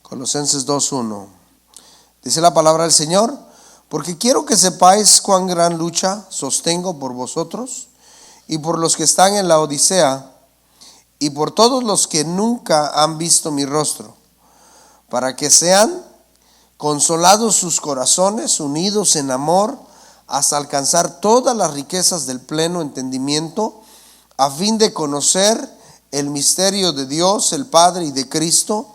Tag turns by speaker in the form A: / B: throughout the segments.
A: Colosenses 2:1. Dice la palabra del Señor: porque quiero que sepáis cuán gran lucha sostengo por vosotros y por los que están en la Odisea y por todos los que nunca han visto mi rostro, para que sean consolados sus corazones, unidos en amor, hasta alcanzar todas las riquezas del pleno entendimiento, a fin de conocer el misterio de Dios, el Padre, y de Cristo,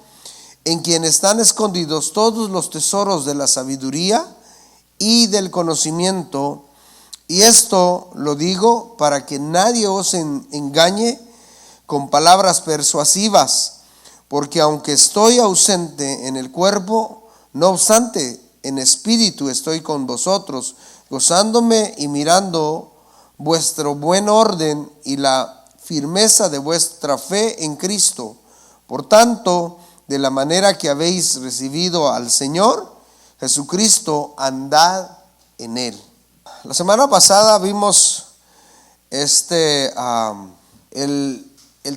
A: en quien están escondidos todos los tesoros de la sabiduría y del conocimiento. Y esto lo digo para que nadie os engañe con palabras persuasivas, porque aunque estoy ausente en el cuerpo, no obstante en espíritu estoy con vosotros, gozándome y mirando vuestro buen orden y la firmeza de vuestra fe en Cristo. Por tanto, de la manera que habéis recibido al Señor Jesucristo, andad en él. La semana pasada vimos el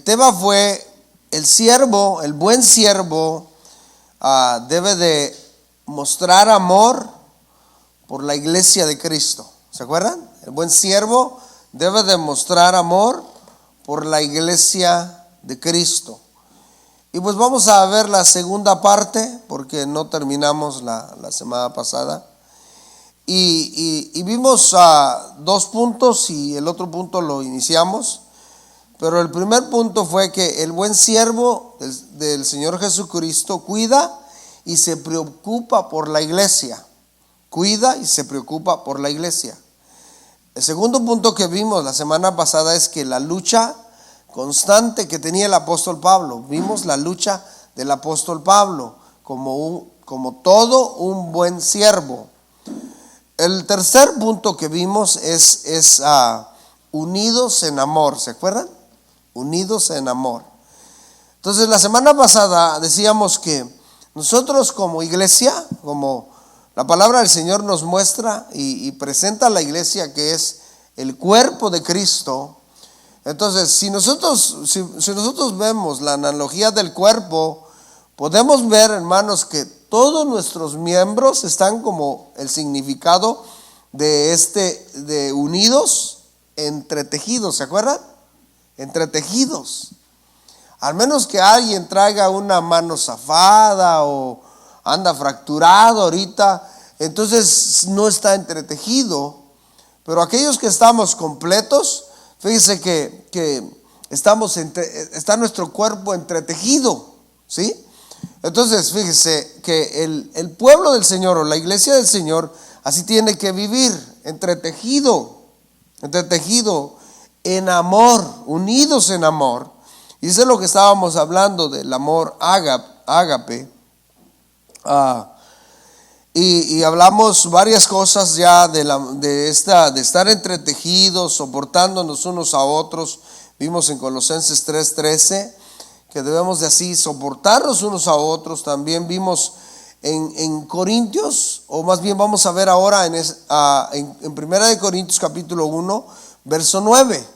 A: tema fue el siervo, el buen siervo debe de mostrar amor por la iglesia de Cristo. ¿Se acuerdan? El buen siervo debe de mostrar amor por la iglesia de Cristo. Y pues vamos a ver la segunda parte, porque no terminamos la semana pasada. Y vimos dos puntos y el otro punto lo iniciamos. Pero el primer punto fue que el buen siervo del Señor Jesucristo cuida y se preocupa por la iglesia. Cuida y se preocupa por la iglesia. El segundo punto que vimos la semana pasada es que la lucha constante que tenía el apóstol Pablo. Vimos la lucha del apóstol Pablo como todo un buen siervo. El tercer punto que vimos es unidos en amor. ¿Se acuerdan? Unidos en amor. Entonces la semana pasada decíamos que nosotros como iglesia, como la palabra del Señor nos muestra y presenta a la iglesia que es el cuerpo de Cristo. Entonces, si nosotros vemos la analogía del cuerpo, podemos ver, hermanos, que todos nuestros miembros están como el significado de unidos, entretejidos. ¿Se acuerdan? Entretejidos. Al menos que alguien traiga una mano zafada o anda fracturado ahorita, entonces no está entretejido. Pero aquellos que estamos completos, fíjense que está nuestro cuerpo entretejido, ¿sí? Entonces, fíjense que el pueblo del Señor o la iglesia del Señor así tiene que vivir, entretejido en amor, unidos en amor. Y eso es lo que estábamos hablando del amor ágape. Y hablamos varias cosas ya de estar entretejidos, soportándonos unos a otros. Vimos en Colosenses 3:13 que debemos de así soportarnos unos a otros. También vimos en Corintios, o más bien vamos a ver ahora en Primera de Corintios capítulo 1, verso 9.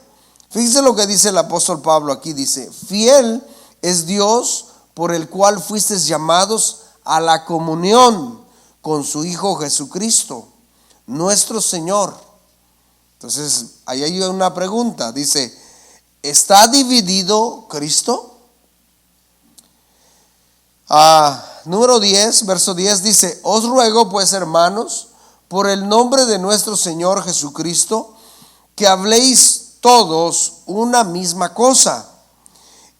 A: Fíjense lo que dice el apóstol Pablo aquí. Dice: fiel es Dios, por el cual fuisteis llamados a la comunión con su Hijo Jesucristo, nuestro Señor. Entonces, ahí hay una pregunta. Dice: ¿está dividido Cristo? Número 10, verso 10 dice: os ruego pues, hermanos, por el nombre de nuestro Señor Jesucristo, que habléis todos una misma cosa,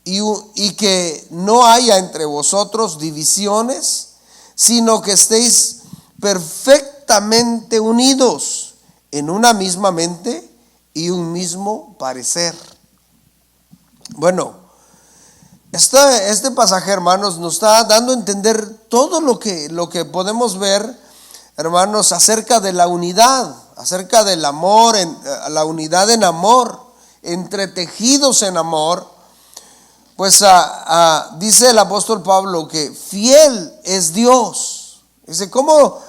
A: y que no haya entre vosotros divisiones, sino que estéis perfectamente unidos en una misma mente y un mismo parecer. Bueno, este pasaje, hermanos, nos está dando a entender todo lo que podemos ver, hermanos, acerca de la unidad, acerca del amor, la unidad en amor, entretejidos en amor. Pues dice el apóstol Pablo que fiel es Dios. Dice, ¿cómo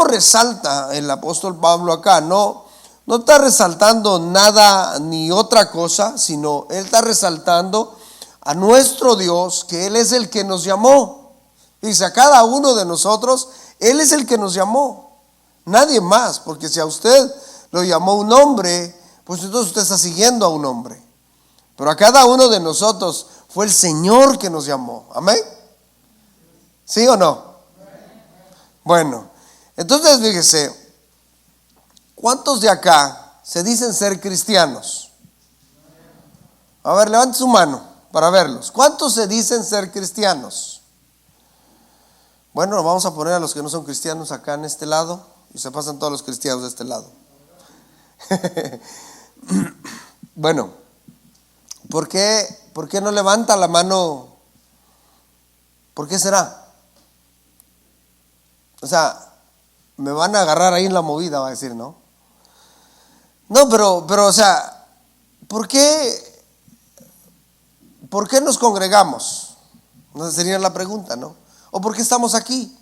A: resalta el apóstol Pablo acá? No está resaltando nada ni otra cosa, sino él está resaltando a nuestro Dios, que Él es el que nos llamó. Dice, a cada uno de nosotros, Él es el que nos llamó, nadie más, porque si a usted lo llamó un hombre, pues entonces usted está siguiendo a un hombre. Pero a cada uno de nosotros fue el Señor que nos llamó. ¿Amén? ¿Sí o no? Bueno, entonces fíjese, ¿cuántos de acá se dicen ser cristianos? A ver, levante su mano para verlos. ¿Cuántos se dicen ser cristianos? Bueno, vamos a poner a los que no son cristianos acá en este lado y se pasan todos los cristianos de este lado. Bueno, ¿por qué no levanta la mano? ¿Por qué será? O sea, me van a agarrar ahí en la movida, va a decir, ¿no? No, pero, o sea, ¿por qué nos congregamos? No sería la pregunta, ¿no? ¿O por qué estamos aquí?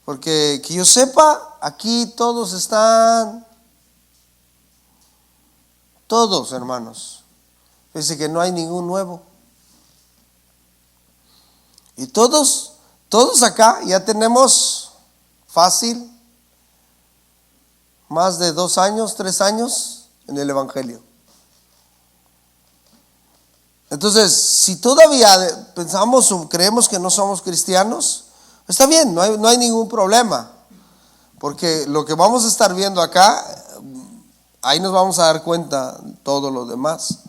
A: Porque que yo sepa, aquí todos están, todos hermanos. Dice que no hay ningún nuevo. Y todos acá ya tenemos fácil más de 2 años, 3 años en el Evangelio. Entonces, si todavía pensamos o creemos que no somos cristianos, está bien, no hay ningún problema. Porque lo que vamos a estar viendo acá, ahí nos vamos a dar cuenta de todo lo demás.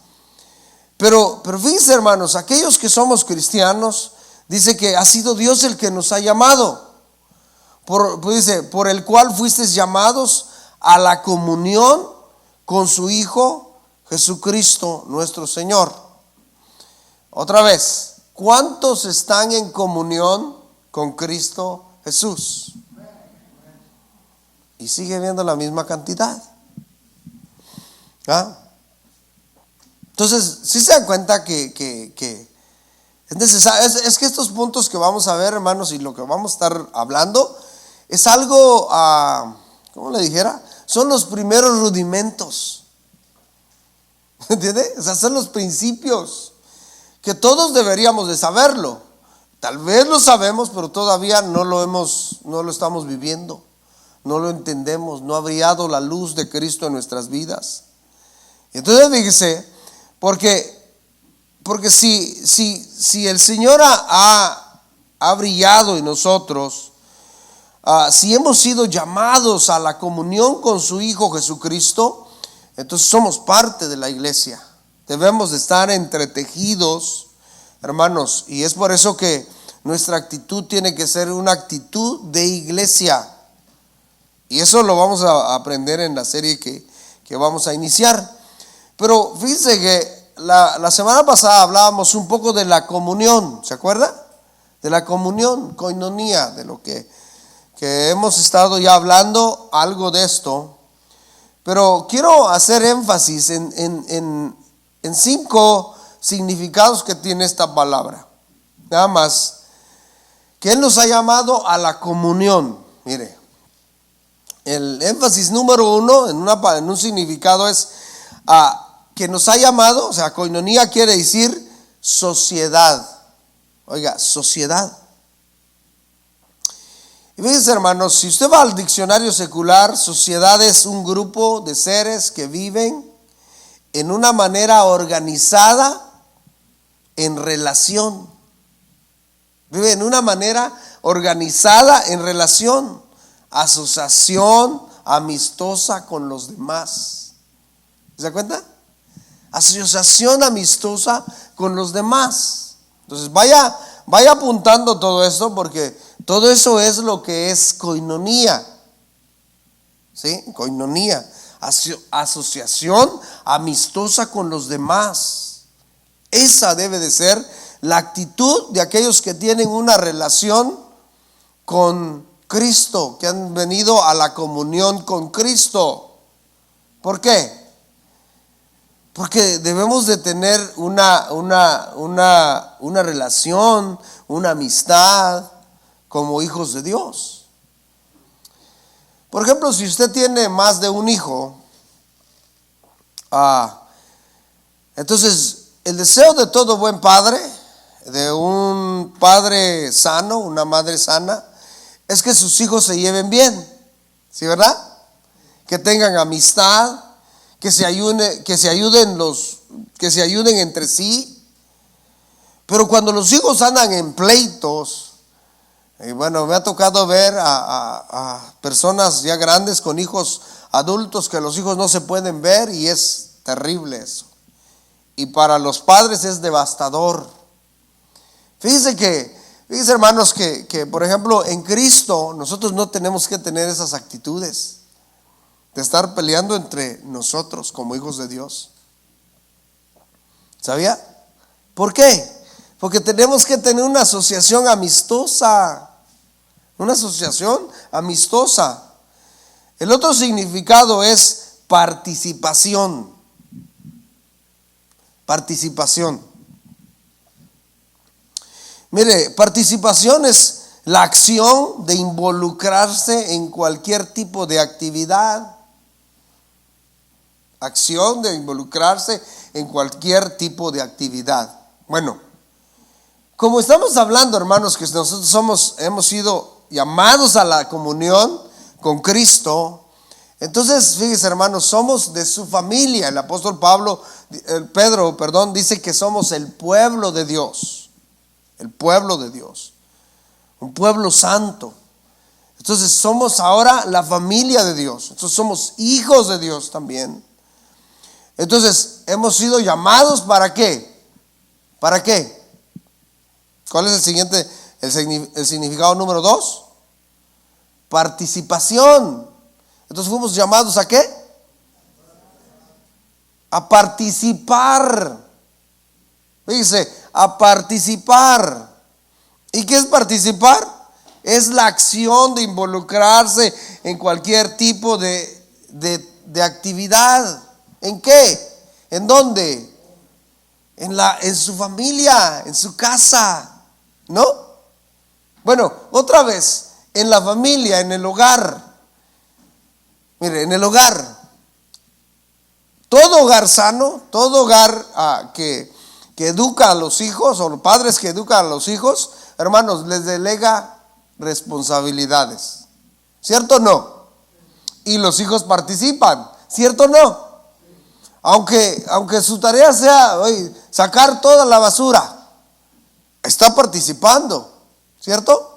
A: Pero fíjense, hermanos, aquellos que somos cristianos, dice que ha sido Dios el que nos ha llamado. Dice, por el cual fuisteis llamados a la comunión con su Hijo Jesucristo nuestro Señor. Otra vez, ¿cuántos están en comunión con Cristo Jesús? Y sigue viendo la misma cantidad. ¿Ah? Entonces, ¿sí se dan cuenta que es necesario? Es que estos puntos que vamos a ver, hermanos, y lo que vamos a estar hablando, es algo, ¿cómo le dijera? Son los primeros rudimentos. ¿Entiende? O sea, son los principios que todos deberíamos de saberlo. Tal vez lo sabemos, pero todavía no lo estamos viviendo, no lo entendemos, no ha brillado la luz de Cristo en nuestras vidas. Entonces fíjese, porque si el Señor ha brillado en nosotros, si hemos sido llamados a la comunión con su Hijo Jesucristo, entonces somos parte de la iglesia. Debemos de estar entretejidos, hermanos, y es por eso que nuestra actitud tiene que ser una actitud de iglesia. Y eso lo vamos a aprender en la serie que vamos a iniciar. Pero fíjense que la semana pasada hablábamos un poco de la comunión, ¿se acuerda? De la comunión, koinonía, de lo que hemos estado ya hablando, algo de esto. Pero quiero hacer énfasis en 5 significados que tiene esta palabra. Nada más, que Él nos ha llamado a la comunión. Mire, el énfasis número 1 en un significado es que nos ha llamado, o sea, koinonía quiere decir sociedad. Oiga, sociedad. Y fíjense, hermanos, si usted va al diccionario secular, sociedad es un grupo de seres que viven en una manera organizada en relación. Vive en una manera organizada en relación, asociación amistosa con los demás. ¿Se da cuenta? Asociación amistosa con los demás. Entonces vaya apuntando todo esto, porque todo eso es lo que es koinonía. ¿Sí? Koinonía. Asociación amistosa con los demás. Esa debe de ser la actitud de aquellos que tienen una relación con Cristo, que han venido a la comunión con Cristo. ¿Por qué? Porque debemos de tener una relación, una amistad como hijos de Dios. Por ejemplo, si usted tiene más de un hijo, entonces el deseo de todo buen padre de un padre sano, una madre sana, es que sus hijos se lleven bien, ¿sí, verdad? Que tengan amistad, que se ayuden entre sí. Pero cuando los hijos andan en pleitos, y bueno, me ha tocado ver a personas ya grandes con hijos adultos que los hijos no se pueden ver, y es terrible eso. Y para los padres es devastador. Fíjense hermanos que por ejemplo en Cristo nosotros no tenemos que tener esas actitudes de estar peleando entre nosotros como hijos de Dios. ¿Sabía? ¿Por qué? Porque tenemos que tener una asociación amistosa. Una asociación amistosa. El otro significado es participación. Participación. Mire, participación es la acción de involucrarse en cualquier tipo de actividad. Acción de involucrarse en cualquier tipo de actividad. Bueno, como estamos hablando, hermanos, que nosotros hemos sido llamados a la comunión con Cristo, entonces, fíjense, hermanos, somos de su familia. El apóstol Pedro, dice que somos el pueblo de Dios. El pueblo de Dios. Un pueblo santo. Entonces, somos ahora la familia de Dios. Entonces, somos hijos de Dios también. Entonces, hemos sido llamados ¿para qué? ¿Para qué? ¿Cuál es el siguiente, el significado número 2? Participación. Entonces fuimos llamados ¿a qué? A participar. Dice, a participar. ¿Y qué es participar? Es la acción de involucrarse en cualquier tipo de actividad. ¿En qué? ¿En dónde? En su familia, en su casa, ¿no? Bueno, otra vez, en la familia, en el hogar. Mire, en el hogar, todo hogar sano, todo hogar que educa a los hijos, o los padres que educan a los hijos, hermanos, les delega responsabilidades. ¿Cierto o no? Y los hijos participan. ¿Cierto o no? Aunque su tarea sea sacar toda la basura, está participando. ¿Cierto?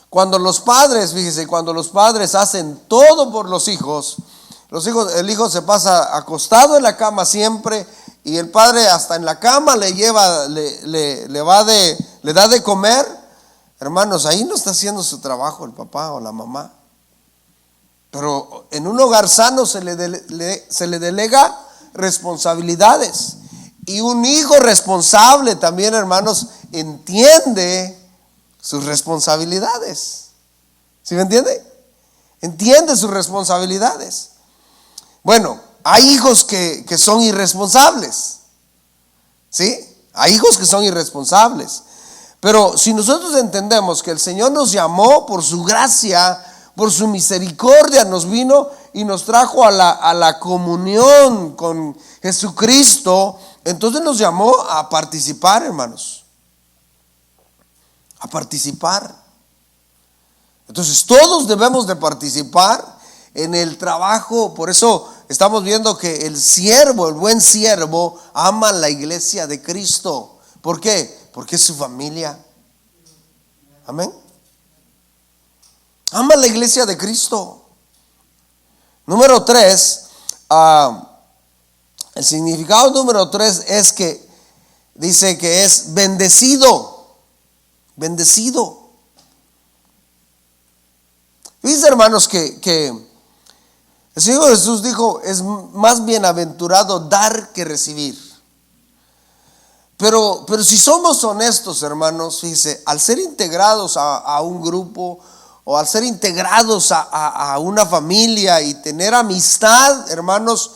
A: Cuando los padres, fíjese, cuando los padres hacen todo por los hijos, el hijo se pasa acostado en la cama siempre, y el padre hasta en la cama le da de comer. Hermanos, ahí no está haciendo su trabajo el papá o la mamá. Pero en un hogar sano se le delega responsabilidades. Y un hijo responsable también, hermanos, entiende sus responsabilidades. ¿Sí me entiende? Entiende sus responsabilidades. Bueno, hay hijos que son irresponsables. ¿Sí? Hay hijos que son irresponsables. Pero si nosotros entendemos que el Señor nos llamó por su gracia, por su misericordia, nos vino y nos trajo a la comunión con Jesucristo, entonces nos llamó a participar, hermanos. A participar. Entonces todos debemos de participar en el trabajo. Por eso estamos viendo que el siervo, el buen siervo, ama la iglesia de Cristo. ¿Por qué? Porque es su familia. Amén. Ama la iglesia de Cristo. Número 3, el significado número 3 es que dice que es bendecido. Bendecido. Fíjense, hermanos, que el Señor Jesús dijo: es más bienaventurado dar que recibir. Pero si somos honestos, hermanos, fíjense, al ser integrados a un grupo, o al ser integrados a una familia y tener amistad, hermanos,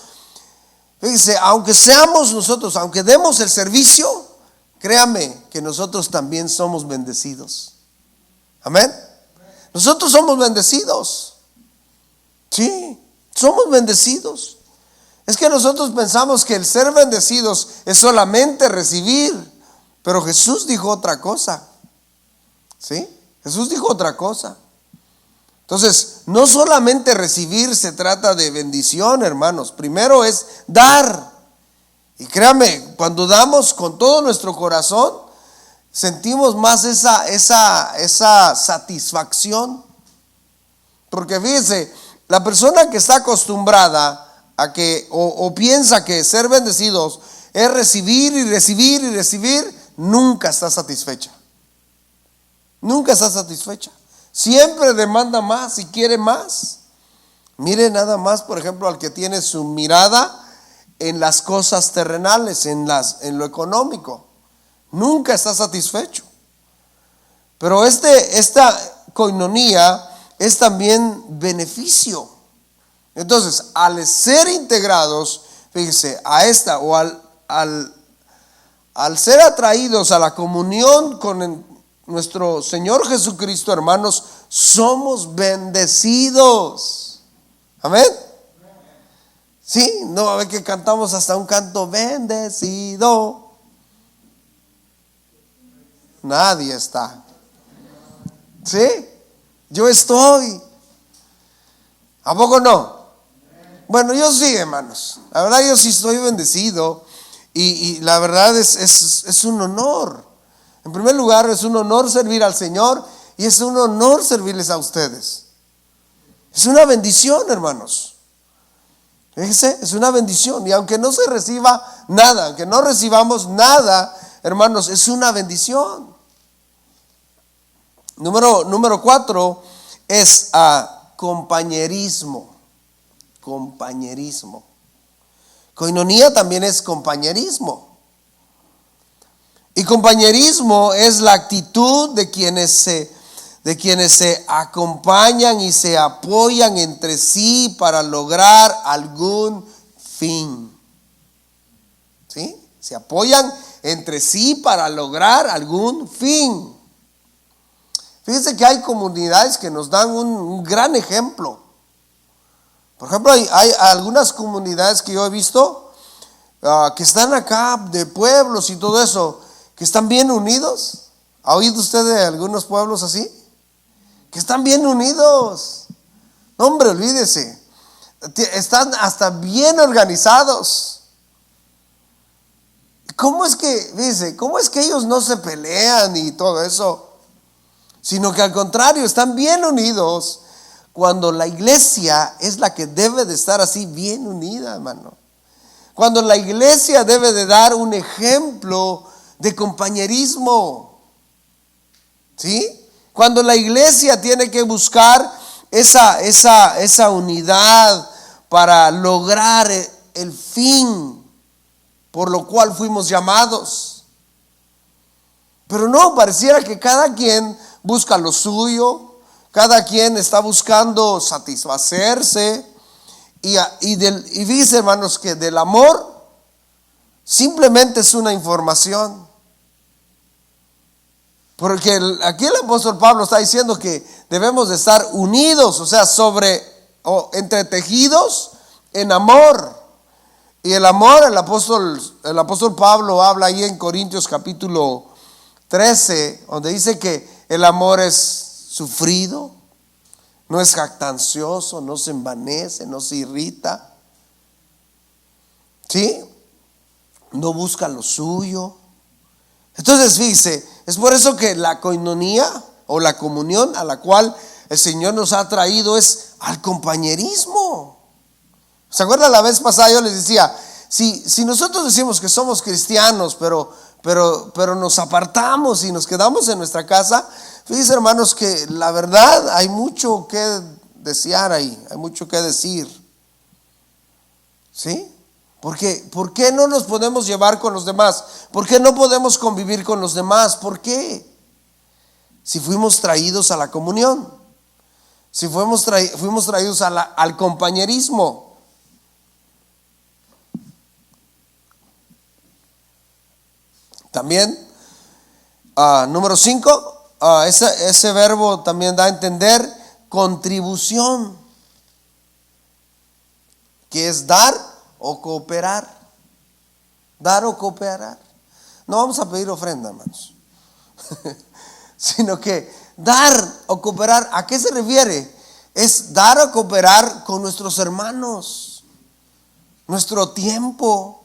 A: fíjense, aunque seamos nosotros, aunque demos el servicio, créame que nosotros también somos bendecidos. Amén. Nosotros somos bendecidos. Sí, somos bendecidos. Es que nosotros pensamos que el ser bendecidos es solamente recibir, Pero Jesús dijo otra cosa. ¿Sí? Jesús dijo otra cosa. Entonces, no solamente recibir se trata de bendición, hermanos. Primero es dar. Y créanme, cuando damos con todo nuestro corazón, sentimos más esa satisfacción. Porque fíjense, la persona que está acostumbrada a que, o piensa que ser bendecidos es recibir y recibir y recibir, nunca está satisfecha. Nunca está satisfecha. Siempre demanda más y quiere más. Mire nada más, por ejemplo, al que tiene su mirada en las cosas terrenales, en lo económico. Nunca está satisfecho. Pero esta koinonía es también beneficio. Entonces, al ser integrados, fíjese, a esta o al ser atraídos a la comunión con nuestro Señor Jesucristo, hermanos, somos bendecidos. Amén. Sí, no a ver que cantamos hasta un canto bendecido. Nadie está. Sí, yo estoy. ¿A poco no? Bueno, yo sí, hermanos. La verdad, yo sí estoy bendecido. Y la verdad es un honor. En primer lugar, es un honor servir al Señor y es un honor servirles a ustedes. Es una bendición, hermanos. Fíjense, es una bendición. Y aunque no se reciba nada, aunque no recibamos nada, hermanos, es una bendición. Número 4 es compañerismo. Compañerismo. Koinonía también es compañerismo. Y compañerismo es la actitud de quienes se acompañan y se apoyan entre sí para lograr algún fin. ¿Sí? Se apoyan entre sí para lograr algún fin. Fíjense que hay comunidades que nos dan un gran ejemplo. Por ejemplo, hay algunas comunidades que yo he visto que están acá de pueblos y todo eso, que están bien unidos. ¿Ha oído usted de algunos pueblos así? Que están bien unidos. No, hombre, olvídese. Están hasta bien organizados. ¿Cómo es que ellos no se pelean y todo eso? Sino que al contrario, están bien unidos cuando la iglesia es la que debe de estar así bien unida, hermano. Cuando la iglesia debe de dar un ejemplo de compañerismo. ¿Sí? Cuando la iglesia tiene que buscar esa unidad para lograr el fin por lo cual fuimos llamados. Pero no, pareciera que cada quien busca lo suyo, cada quien está buscando satisfacerse. Y fíjense, hermanos, que del amor simplemente es una información. Porque aquí el apóstol Pablo está diciendo que debemos de estar unidos, o sea, entretejidos en amor. Y el amor, el apóstol Pablo habla ahí en Corintios capítulo 13, donde dice que el amor es sufrido, no es jactancioso, no se envanece, no se irrita. ¿Sí? No busca lo suyo. Entonces, fíjese, es por eso que la koinonía o la comunión a la cual el Señor nos ha traído es al compañerismo. ¿Se acuerdan la vez pasada? Yo les decía, si nosotros decimos que somos cristianos, pero nos apartamos y nos quedamos en nuestra casa, fíjense, hermanos, que la verdad hay mucho que desear ahí, hay mucho que decir. ¿Sí? Porque, ¿por qué no nos podemos llevar con los demás? ¿Por qué no podemos convivir con los demás? ¿Por qué? Si fuimos traídos a la comunión, si fuimos traídos al compañerismo. También, número 5, ese verbo también da a entender contribución, que es dar o cooperar. Dar o cooperar. no vamos a pedir ofrenda, hermanos, sino que dar o cooperar. ¿A qué se refiere? Es dar o cooperar con nuestros hermanos, nuestro tiempo,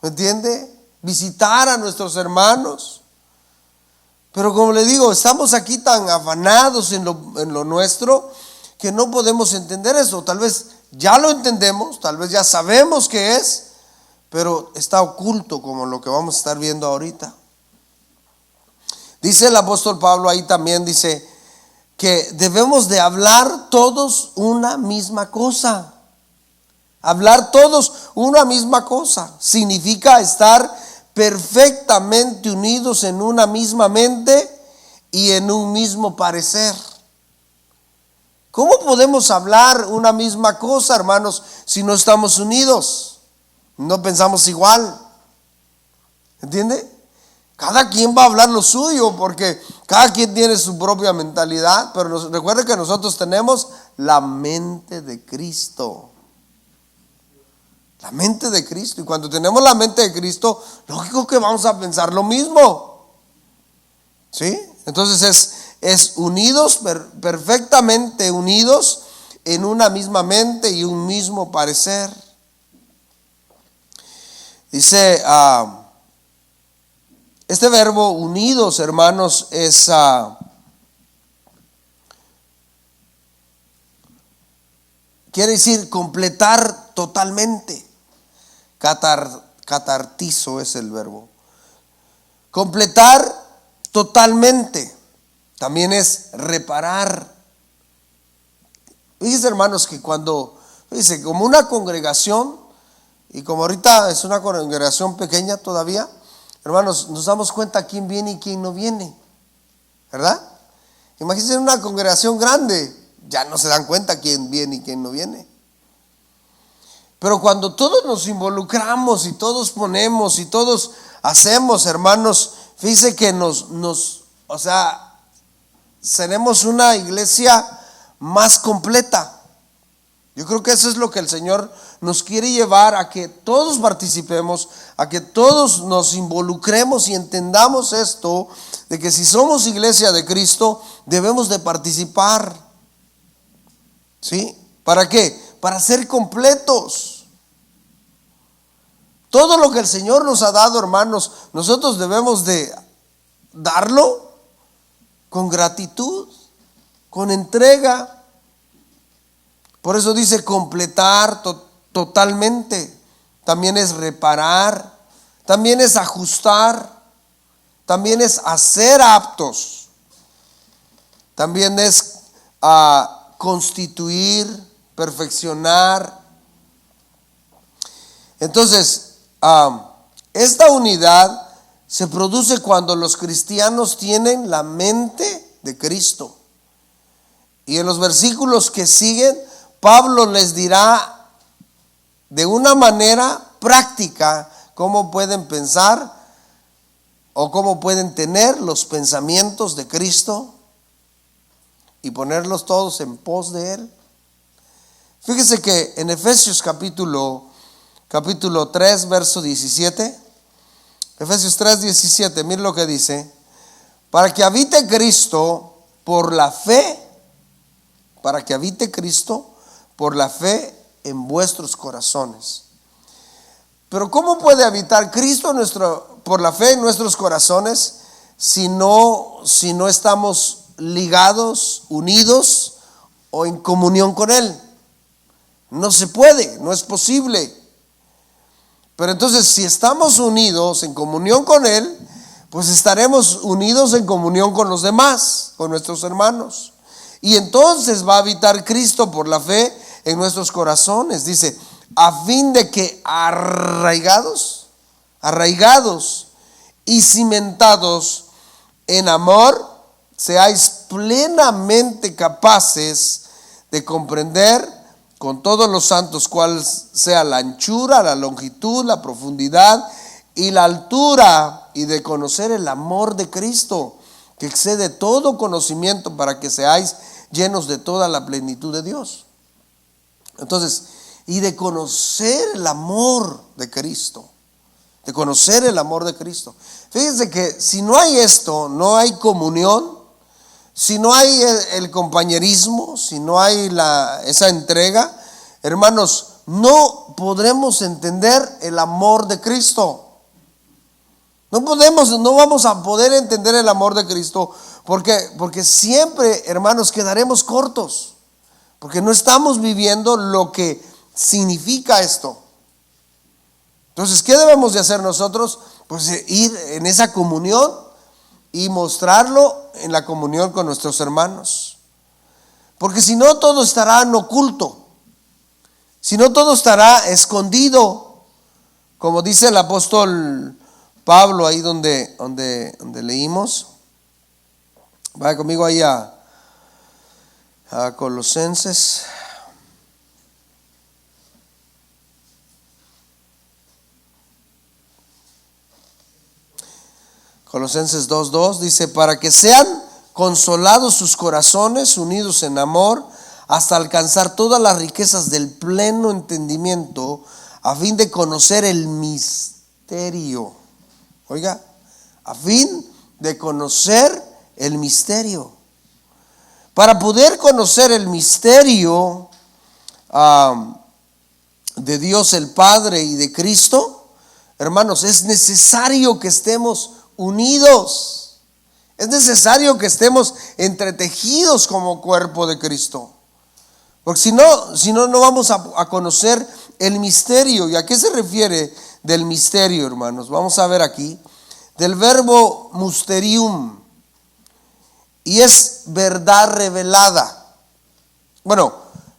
A: ¿me entiende? Visitar a nuestros hermanos. Pero como le digo, estamos aquí tan afanados en lo nuestro que no podemos entender eso. Tal vez ya lo entendemos, tal vez ya sabemos qué es, pero está oculto, como lo que vamos a estar viendo ahorita. Dice el apóstol Pablo ahí también, dice que debemos de hablar todos una misma cosa. Hablar todos una misma cosa significa estar perfectamente unidos en una misma mente y en un mismo parecer. ¿Cómo podemos hablar una misma cosa, hermanos, si no estamos unidos? No pensamos igual. ¿Entiende? Cada quien va a hablar lo suyo porque cada quien tiene su propia mentalidad, pero recuerde que nosotros tenemos la mente de Cristo. La mente de Cristo. Y cuando tenemos la mente de Cristo, lógico que vamos a pensar lo mismo. ¿Sí? Entonces es unidos, perfectamente unidos en una misma mente y un mismo parecer. Dice, este verbo unidos, hermanos, es quiere decir completar totalmente. Catartizo es el verbo. Completar totalmente. También es reparar. Fíjense, hermanos, que fíjense, como una congregación, y como ahorita es una congregación pequeña todavía, hermanos, nos damos cuenta quién viene y quién no viene, ¿verdad? Imagínense una congregación grande, ya no se dan cuenta quién viene y quién no viene. Pero cuando todos nos involucramos y todos ponemos y todos hacemos, hermanos, fíjense que seremos una iglesia más completa. Yo creo que eso es lo que el Señor nos quiere llevar, a que todos participemos, a que todos nos involucremos y entendamos esto, de que si somos iglesia de Cristo, debemos de participar. ¿Sí? ¿Para qué? Para ser completos. Todo lo que el Señor nos ha dado, hermanos, nosotros debemos de darlo con gratitud, con entrega. Por eso dice completar totalmente. También es reparar, también es ajustar, también es hacer aptos, también es constituir, perfeccionar. Entonces, esta unidad se produce cuando los cristianos tienen la mente de Cristo. Y en los versículos que siguen, Pablo les dirá de una manera práctica cómo pueden pensar o cómo pueden tener los pensamientos de Cristo y ponerlos todos en pos de Él. Fíjese que en Efesios capítulo 3, verso 17, Efesios 3, 17, mire lo que dice: para que habite Cristo por la fe, para que habite Cristo por la fe en vuestros corazones. Pero ¿cómo puede habitar Cristo por la fe en nuestros corazones si no estamos ligados, unidos o en comunión con Él? No se puede, no es posible. Pero entonces, si estamos unidos en comunión con Él, pues estaremos unidos en comunión con los demás, con nuestros hermanos. Y entonces va a habitar Cristo por la fe en nuestros corazones. Dice, a fin de que arraigados y cimentados en amor, seáis plenamente capaces de comprender con todos los santos cuál sea la anchura, la longitud, la profundidad y la altura, y de conocer el amor de Cristo, que excede todo conocimiento, para que seáis llenos de toda la plenitud de Dios. Entonces, y de conocer el amor de Cristo. de conocer el amor de Cristo. Fíjense que si no hay esto, no hay comunión, si no hay el compañerismo, si no hay esa entrega, hermanos, no podremos entender el amor de Cristo. No vamos a poder entender el amor de Cristo porque siempre, hermanos, quedaremos cortos, porque no estamos viviendo lo que significa esto. Entonces, ¿qué debemos de hacer nosotros? Pues ir en esa comunión y mostrarlo en la comunión con nuestros hermanos. Porque si no, todo estará en oculto. Si no, todo estará escondido. Como dice el apóstol Pablo ahí donde leímos. Vaya conmigo ahí a Colosenses. Colosenses 2:2 dice: para que sean consolados sus corazones, unidos en amor, hasta alcanzar todas las riquezas del pleno entendimiento, a fin de conocer el misterio. Oiga, a fin de conocer el misterio. Para poder conocer el misterio de Dios el Padre y de Cristo, hermanos, es necesario que estemos unidos. Es necesario que estemos entretejidos como cuerpo de Cristo. Porque si no vamos a conocer el misterio. ¿Y a qué se refiere del misterio, hermanos? Vamos a ver aquí, del verbo mysterium, y es verdad revelada. Bueno,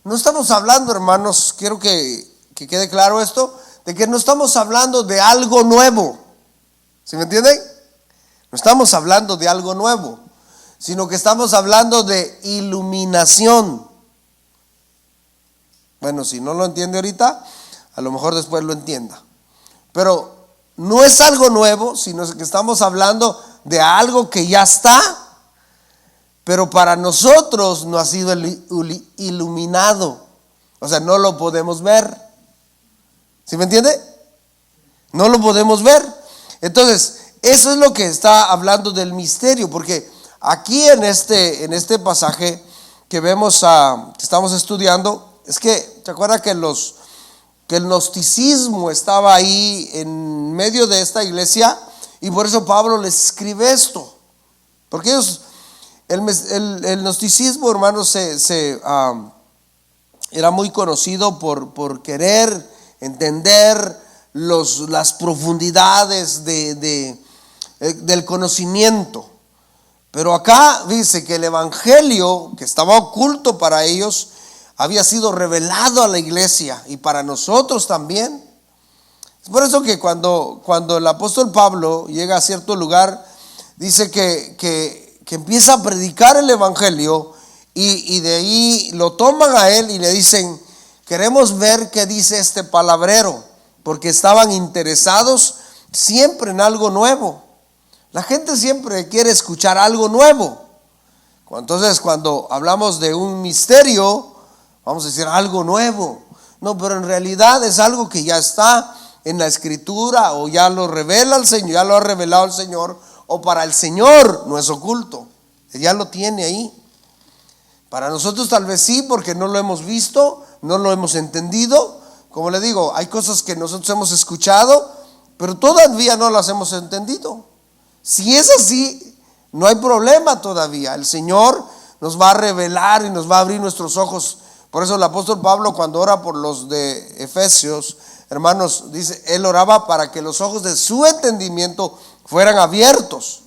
A: no estamos hablando, hermanos, quiero que quede claro esto, de que no estamos hablando de algo nuevo. ¿Sí me entienden? No estamos hablando de algo nuevo, sino que estamos hablando de iluminación. Bueno, si no lo entiende ahorita, a lo mejor después lo entienda. Pero no es algo nuevo, sino que estamos hablando de algo que ya está, pero para nosotros no ha sido iluminado. O sea, no lo podemos ver. ¿Sí me entiende? No lo podemos ver. Entonces, eso es lo que está hablando del misterio, porque aquí en este pasaje que vemos, que estamos estudiando, es que, ¿te acuerdas que el gnosticismo estaba ahí en medio de esta iglesia? Y por eso Pablo les escribe esto. Porque ellos, el gnosticismo, hermanos, era muy conocido por querer entender las profundidades del conocimiento. Pero acá dice que el evangelio que estaba oculto para ellos había sido revelado a la iglesia y para nosotros también. Es por eso que cuando el apóstol Pablo llega a cierto lugar, dice que empieza a predicar el evangelio y de ahí lo toman a él y le dicen: queremos ver qué dice este palabrero, porque estaban interesados siempre en algo nuevo. La gente siempre quiere escuchar algo nuevo. Entonces, cuando hablamos de un misterio, vamos a decir algo nuevo. No, pero en realidad es algo que ya está en la escritura, o ya lo revela el Señor, ya lo ha revelado el Señor, o para el Señor no es oculto, ya lo tiene ahí. Para nosotros tal vez sí, porque no lo hemos visto, no lo hemos entendido. Como le digo, hay cosas que nosotros hemos escuchado, pero todavía no las hemos entendido. Si es así, no hay problema todavía. El Señor nos va a revelar y nos va a abrir nuestros ojos. Por eso el apóstol Pablo, cuando ora por los de Efesios, hermanos, dice, él oraba para que los ojos de su entendimiento fueran abiertos.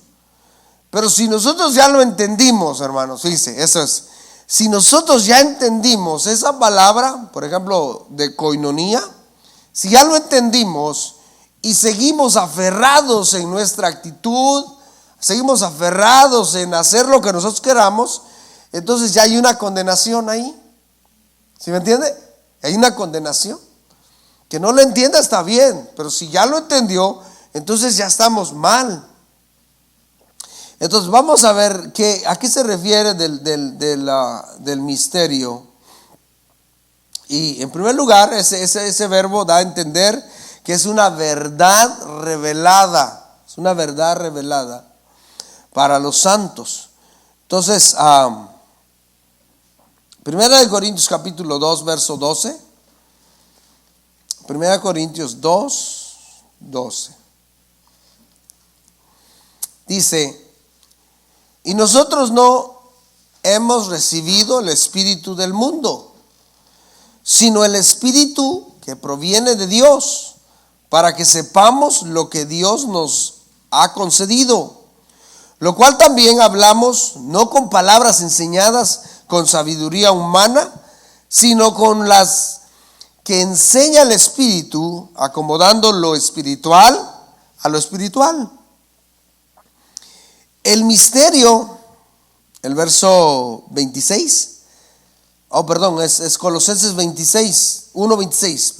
A: Pero si nosotros ya lo entendimos, hermanos, fíjense, eso es. Si nosotros ya entendimos esa palabra, por ejemplo, de koinonía, si ya lo entendimos y seguimos aferrados en nuestra actitud, seguimos aferrados en hacer lo que nosotros queramos, entonces ya hay una condenación ahí. ¿Sí me entiende? Hay una condenación. Que no lo entienda está bien, pero si ya lo entendió, entonces ya estamos mal. Entonces vamos a ver a qué se refiere del misterio. Y en primer lugar, ese verbo da a entender que es una verdad revelada. Es una verdad revelada para los santos. Entonces, Primera de Corintios capítulo 2, verso 12. Primera de Corintios 2, 12. Dice, y nosotros no hemos recibido el espíritu del mundo, sino el espíritu que proviene de Dios, para que sepamos lo que Dios nos ha concedido, lo cual también hablamos no con palabras enseñadas con sabiduría humana, sino con las que enseña el Espíritu, acomodando lo espiritual a lo espiritual. El misterio, el verso 26, es Colosenses 26, 1:26,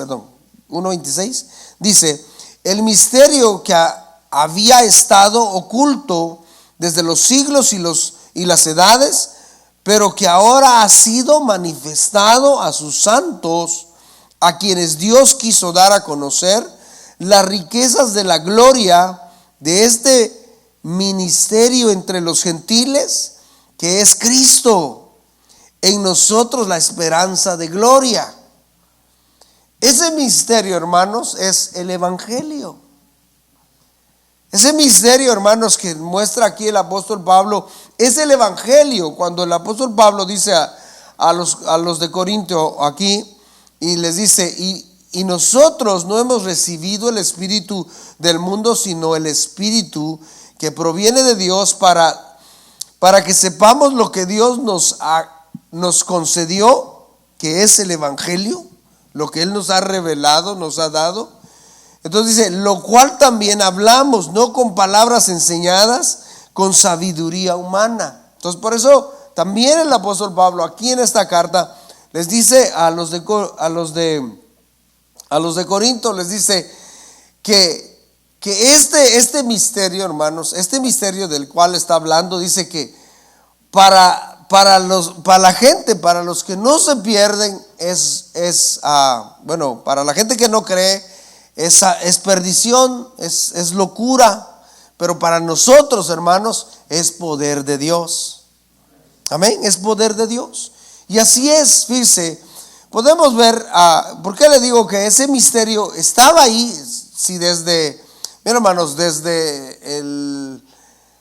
A: 1:26, dice, el misterio que había estado oculto desde los siglos y las edades, pero que ahora ha sido manifestado a sus santos, a quienes Dios quiso dar a conocer las riquezas de la gloria de este ministerio entre los gentiles, que es Cristo, en nosotros la esperanza de gloria. Ese misterio, hermanos, es el Evangelio. Ese misterio, hermanos, que muestra aquí el apóstol Pablo, es el Evangelio. Cuando el apóstol Pablo dice a los de Corinto aquí, y les dice, y nosotros no hemos recibido el espíritu del mundo, sino el espíritu que proviene de Dios, para que sepamos lo que Dios nos concedió, que es el Evangelio, lo que Él nos ha revelado, nos ha dado. Entonces dice, lo cual también hablamos, no con palabras enseñadas, con sabiduría humana. Entonces por eso también el apóstol Pablo aquí en esta carta les dice a los de Corinto, les dice que este misterio, hermanos, este misterio del cual está hablando, dice que para la gente, para los que no se pierden, para la gente que no cree, es perdición, es locura, pero para nosotros, hermanos, es poder de Dios. Amén, es poder de Dios. Y así es, fíjense, podemos ver, ¿por qué le digo que ese misterio estaba ahí? Si desde, hermanos, desde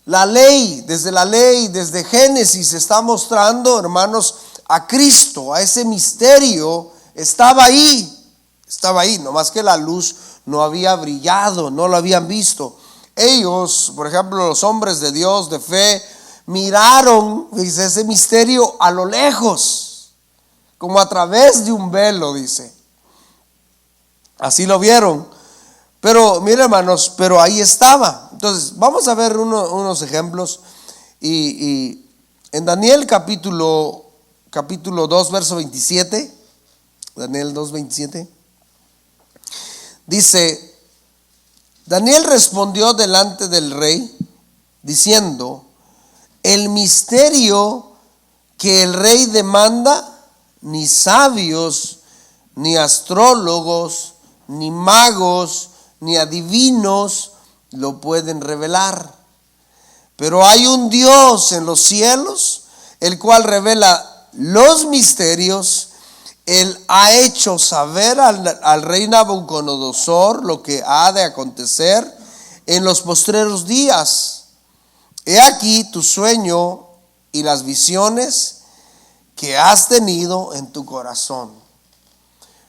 A: la ley, desde Génesis está mostrando, hermanos, a Cristo, a ese misterio, estaba ahí, nomás que la luz no había brillado, no lo habían visto. Ellos, por ejemplo, los hombres de Dios, de fe, miraron, dice, ese misterio a lo lejos, como a través de un velo, dice. Así lo vieron. Pero, miren, hermanos, pero ahí estaba. Entonces, vamos a ver unos ejemplos. Y en Daniel capítulo 2, verso 27, Daniel 2, 27, dice, Daniel respondió delante del rey, diciendo, el misterio que el rey demanda, ni sabios, ni astrólogos, ni magos, ni adivinos lo pueden revelar. Pero hay un Dios en los cielos, el cual revela los misterios. Él ha hecho saber al rey Nabucodonosor lo que ha de acontecer en los postreros días. He aquí tu sueño y las visiones que has tenido en tu corazón.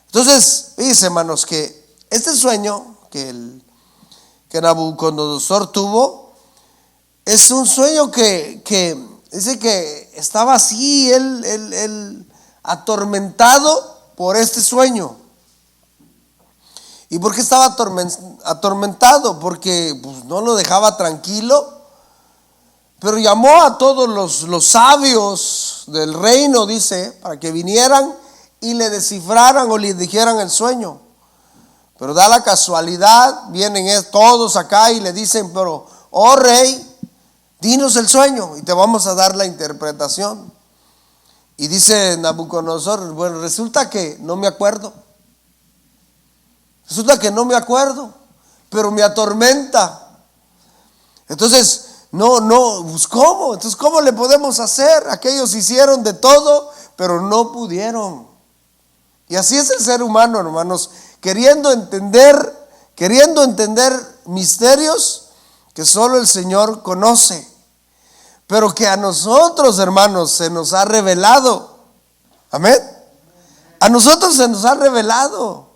A: Entonces, fíjense, hermanos, que este sueño que Nabucodonosor tuvo es un sueño que dice que estaba así, él atormentado por este sueño. ¿Y por qué estaba atormentado? Porque pues, no lo dejaba tranquilo. Pero llamó a todos los sabios del reino, dice, para que vinieran y le descifraran o le dijeran el sueño. Pero da la casualidad, vienen todos acá y le dicen, pero, oh rey, dinos el sueño y te vamos a dar la interpretación. Y dice Nabucodonosor, bueno, resulta que no me acuerdo. Resulta que no me acuerdo, pero me atormenta. Entonces, pues ¿cómo? Entonces, ¿cómo le podemos hacer? Aquellos hicieron de todo, pero no pudieron. Y así es el ser humano, hermanos, queriendo entender misterios que solo el Señor conoce, pero que a nosotros, hermanos, se nos ha revelado. Amén. A nosotros se nos ha revelado.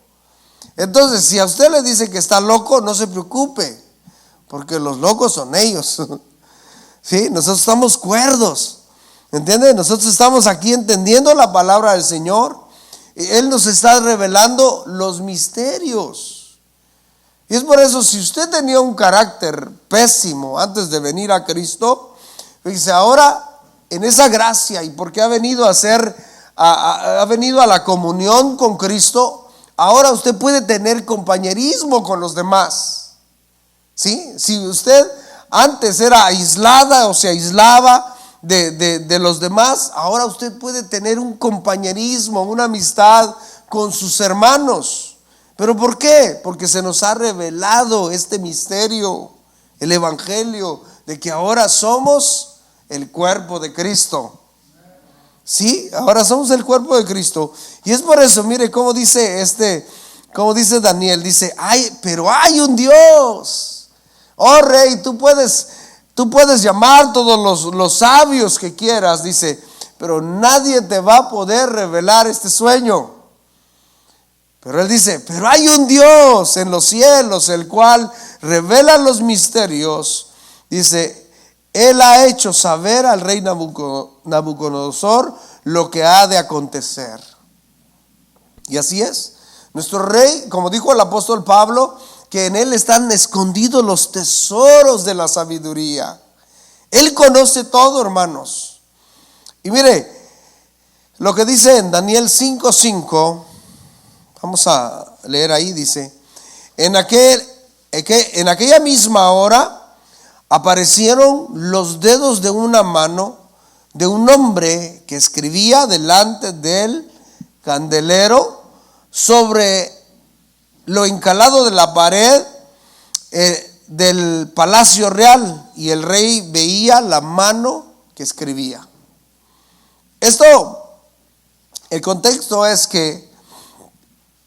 A: Entonces, si a usted le dice que está loco, no se preocupe, porque los locos son ellos. ¿Sí? Nosotros estamos cuerdos, ¿entiende? Nosotros estamos aquí entendiendo la palabra del Señor. Él nos está revelando los misterios. Y es por eso, si usted tenía un carácter pésimo antes de venir a Cristo, fíjese, ahora en esa gracia y porque ha venido ha venido a la comunión con Cristo, ahora usted puede tener compañerismo con los demás. ¿Sí? Si usted antes era aislada o se aislaba de los demás, ahora usted puede tener un compañerismo, una amistad con sus hermanos. ¿Pero por qué? Porque se nos ha revelado este misterio, el evangelio, de que ahora somos el cuerpo de Cristo. Sí, ahora somos el cuerpo de Cristo. Y es por eso, mire cómo dice Daniel, dice, pero hay un Dios. Oh rey, tú puedes llamar todos los sabios que quieras, dice, pero nadie te va a poder revelar este sueño. Pero él dice, pero hay un Dios en los cielos, el cual revela los misterios. Dice, Él ha hecho saber al rey Nabucodonosor lo que ha de acontecer. Y así es. Nuestro rey, como dijo el apóstol Pablo, que en él están escondidos los tesoros de la sabiduría. Él conoce todo, hermanos. Y mire, lo que dice en Daniel 5:5, vamos a leer ahí, dice, en aquella misma hora aparecieron los dedos de una mano de un hombre que escribía delante del candelero sobre lo encalado de la pared del palacio real, y el rey veía la mano que escribía. El contexto es que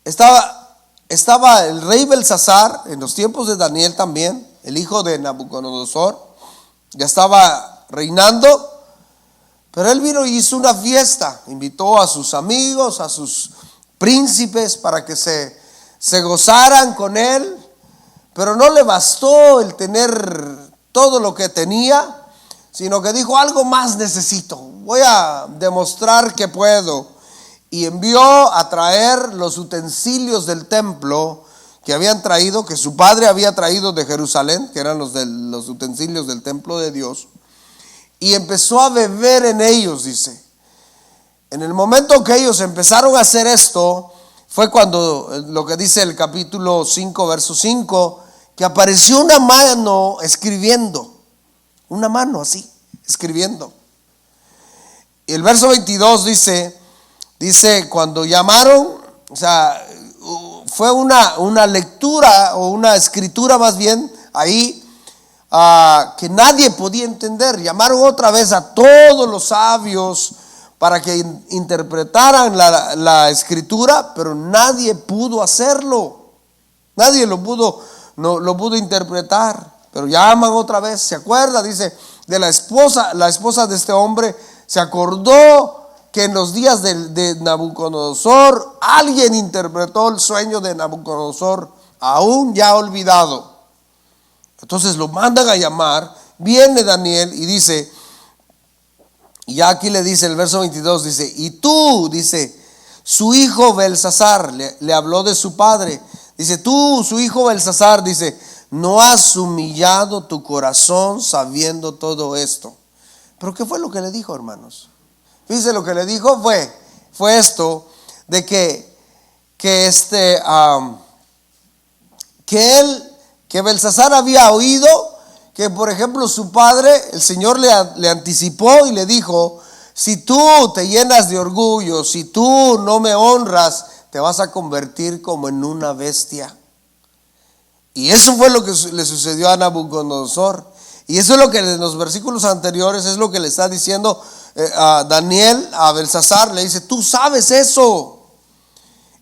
A: estaba el rey Belsasar en los tiempos de Daniel también, el hijo de Nabucodonosor, ya estaba reinando, pero él vino y hizo una fiesta, invitó a sus amigos, a sus príncipes para que se gozaran con él, pero no le bastó el tener todo lo que tenía, sino que dijo, algo más necesito, voy a demostrar que puedo. Y envió a traer los utensilios del templo que habían traído, que su padre había traído de Jerusalén, que eran los utensilios del templo de Dios, y empezó a beber en ellos, dice. En el momento que ellos empezaron a hacer esto, fue cuando, lo que dice el capítulo 5, verso 5, que apareció una mano escribiendo, una mano así, escribiendo. Y el verso 22 dice, cuando llamaron, o sea, fue una lectura o una escritura más bien ahí que nadie podía entender. Llamaron otra vez a todos los sabios para que interpretaran la escritura, pero nadie pudo hacerlo. Nadie lo pudo interpretar. Pero llaman otra vez, se acuerda, dice, de la esposa de este hombre, se acordó que en los días de Nabucodonosor alguien interpretó el sueño de Nabucodonosor, aún ya olvidado. Entonces lo mandan a llamar, viene Daniel y dice, y ya aquí le dice el verso 22, dice, y tú, dice, su hijo Belsasar, le habló de su padre, dice, tú, su hijo Belsasar, dice, no has humillado tu corazón sabiendo todo esto. Pero ¿qué fue lo que le dijo, hermanos? Fíjense, lo que le dijo fue esto, de que Belsasar había oído que, por ejemplo, su padre, el Señor le anticipó y le dijo, si tú te llenas de orgullo, si tú no me honras, te vas a convertir como en una bestia. Y eso fue lo que le sucedió a Nabucodonosor. Y eso es lo que en los versículos anteriores es lo que le está diciendo a Daniel, a Belsasar. Le dice, tú sabes eso.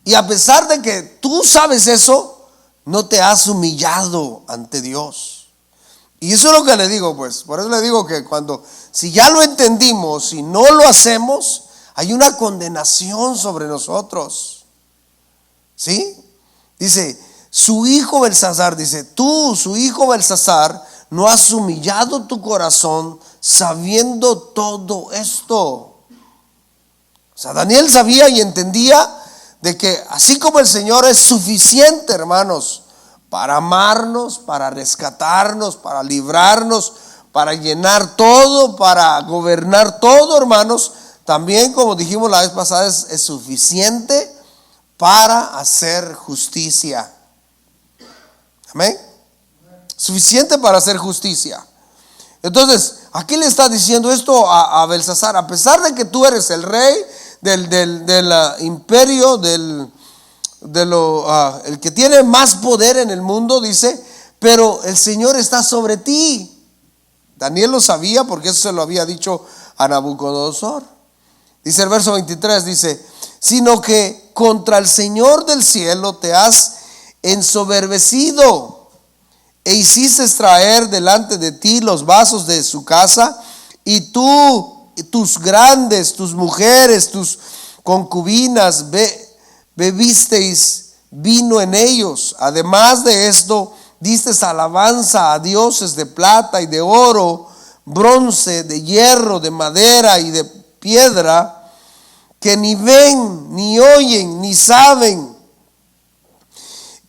A: Y a pesar de que tú sabes eso, no te has humillado ante Dios. Y eso es lo que le digo, pues. Por eso le digo que si ya lo entendimos y no lo hacemos, hay una condenación sobre nosotros. ¿Sí? Dice, su hijo Belsasar, dice, tú, su hijo Belsasar, no has humillado tu corazón sabiendo todo esto. O sea, Daniel sabía y entendía de que así como el Señor es suficiente, hermanos, para amarnos, para rescatarnos, para librarnos, para llenar todo, para gobernar todo, hermanos, también, como dijimos la vez pasada, es suficiente para hacer justicia. Amén. Suficiente para hacer justicia. Entonces, aquí le está diciendo esto a Belsasar: a pesar de que tú eres el rey del imperio, el que tiene más poder en el mundo, dice, pero el Señor está sobre ti. Daniel lo sabía porque eso se lo había dicho a Nabucodonosor. Dice el verso 23, dice, sino que contra el Señor del cielo te has ensoberbecido e hiciste traer delante de ti los vasos de su casa, y tú, tus grandes, tus mujeres, tus concubinas, bebisteis vino en ellos. Además de esto, diste alabanza a dioses de plata y de oro, bronce, de hierro, de madera y de piedra, que ni ven, ni oyen, ni saben.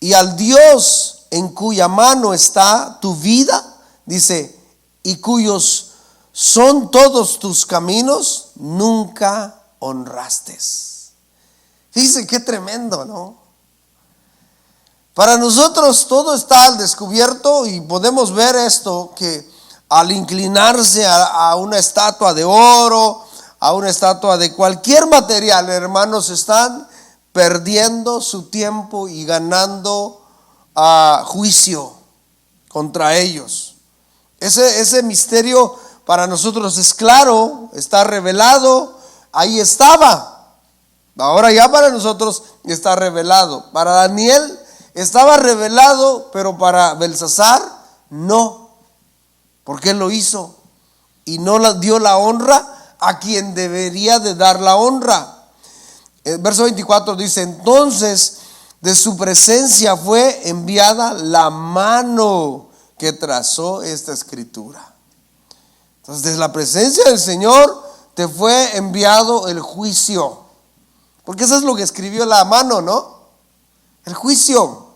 A: Y al Dios en cuya mano está tu vida, dice, y cuyos son todos tus caminos, nunca honraste. Fíjense qué tremendo, ¿no? Para nosotros todo está al descubierto y podemos ver esto, que al inclinarse a una estatua de oro, a una estatua de cualquier material, hermanos, están perdiendo su tiempo y ganando a juicio contra ellos. Ese misterio para nosotros es claro, está revelado, ahí estaba. Ahora ya para nosotros está revelado. Para Daniel estaba revelado, pero para Belsasar no, porque él lo hizo y no dio la honra a quien debería de dar la honra. El verso 24 dice, entonces de su presencia fue enviada la mano que trazó esta escritura. Entonces, desde la presencia del Señor te fue enviado el juicio. Porque eso es lo que escribió la mano, ¿no? El juicio.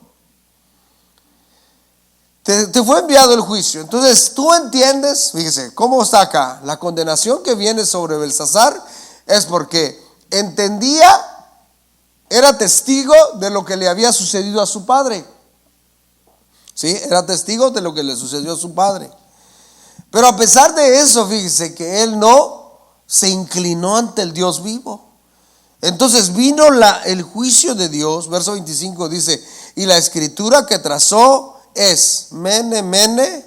A: Te fue enviado el juicio. Entonces, tú entiendes, fíjese, ¿cómo está acá? La condenación que viene sobre Belsasar es porque entendía, era testigo de lo que le había sucedido a su padre. Sí, era testigo de lo que le sucedió a su padre. Pero a pesar de eso, fíjese que él no se inclinó ante el Dios vivo. Entonces vino el juicio de Dios. Verso 25 dice, y la escritura que trazó es Mene, Mene,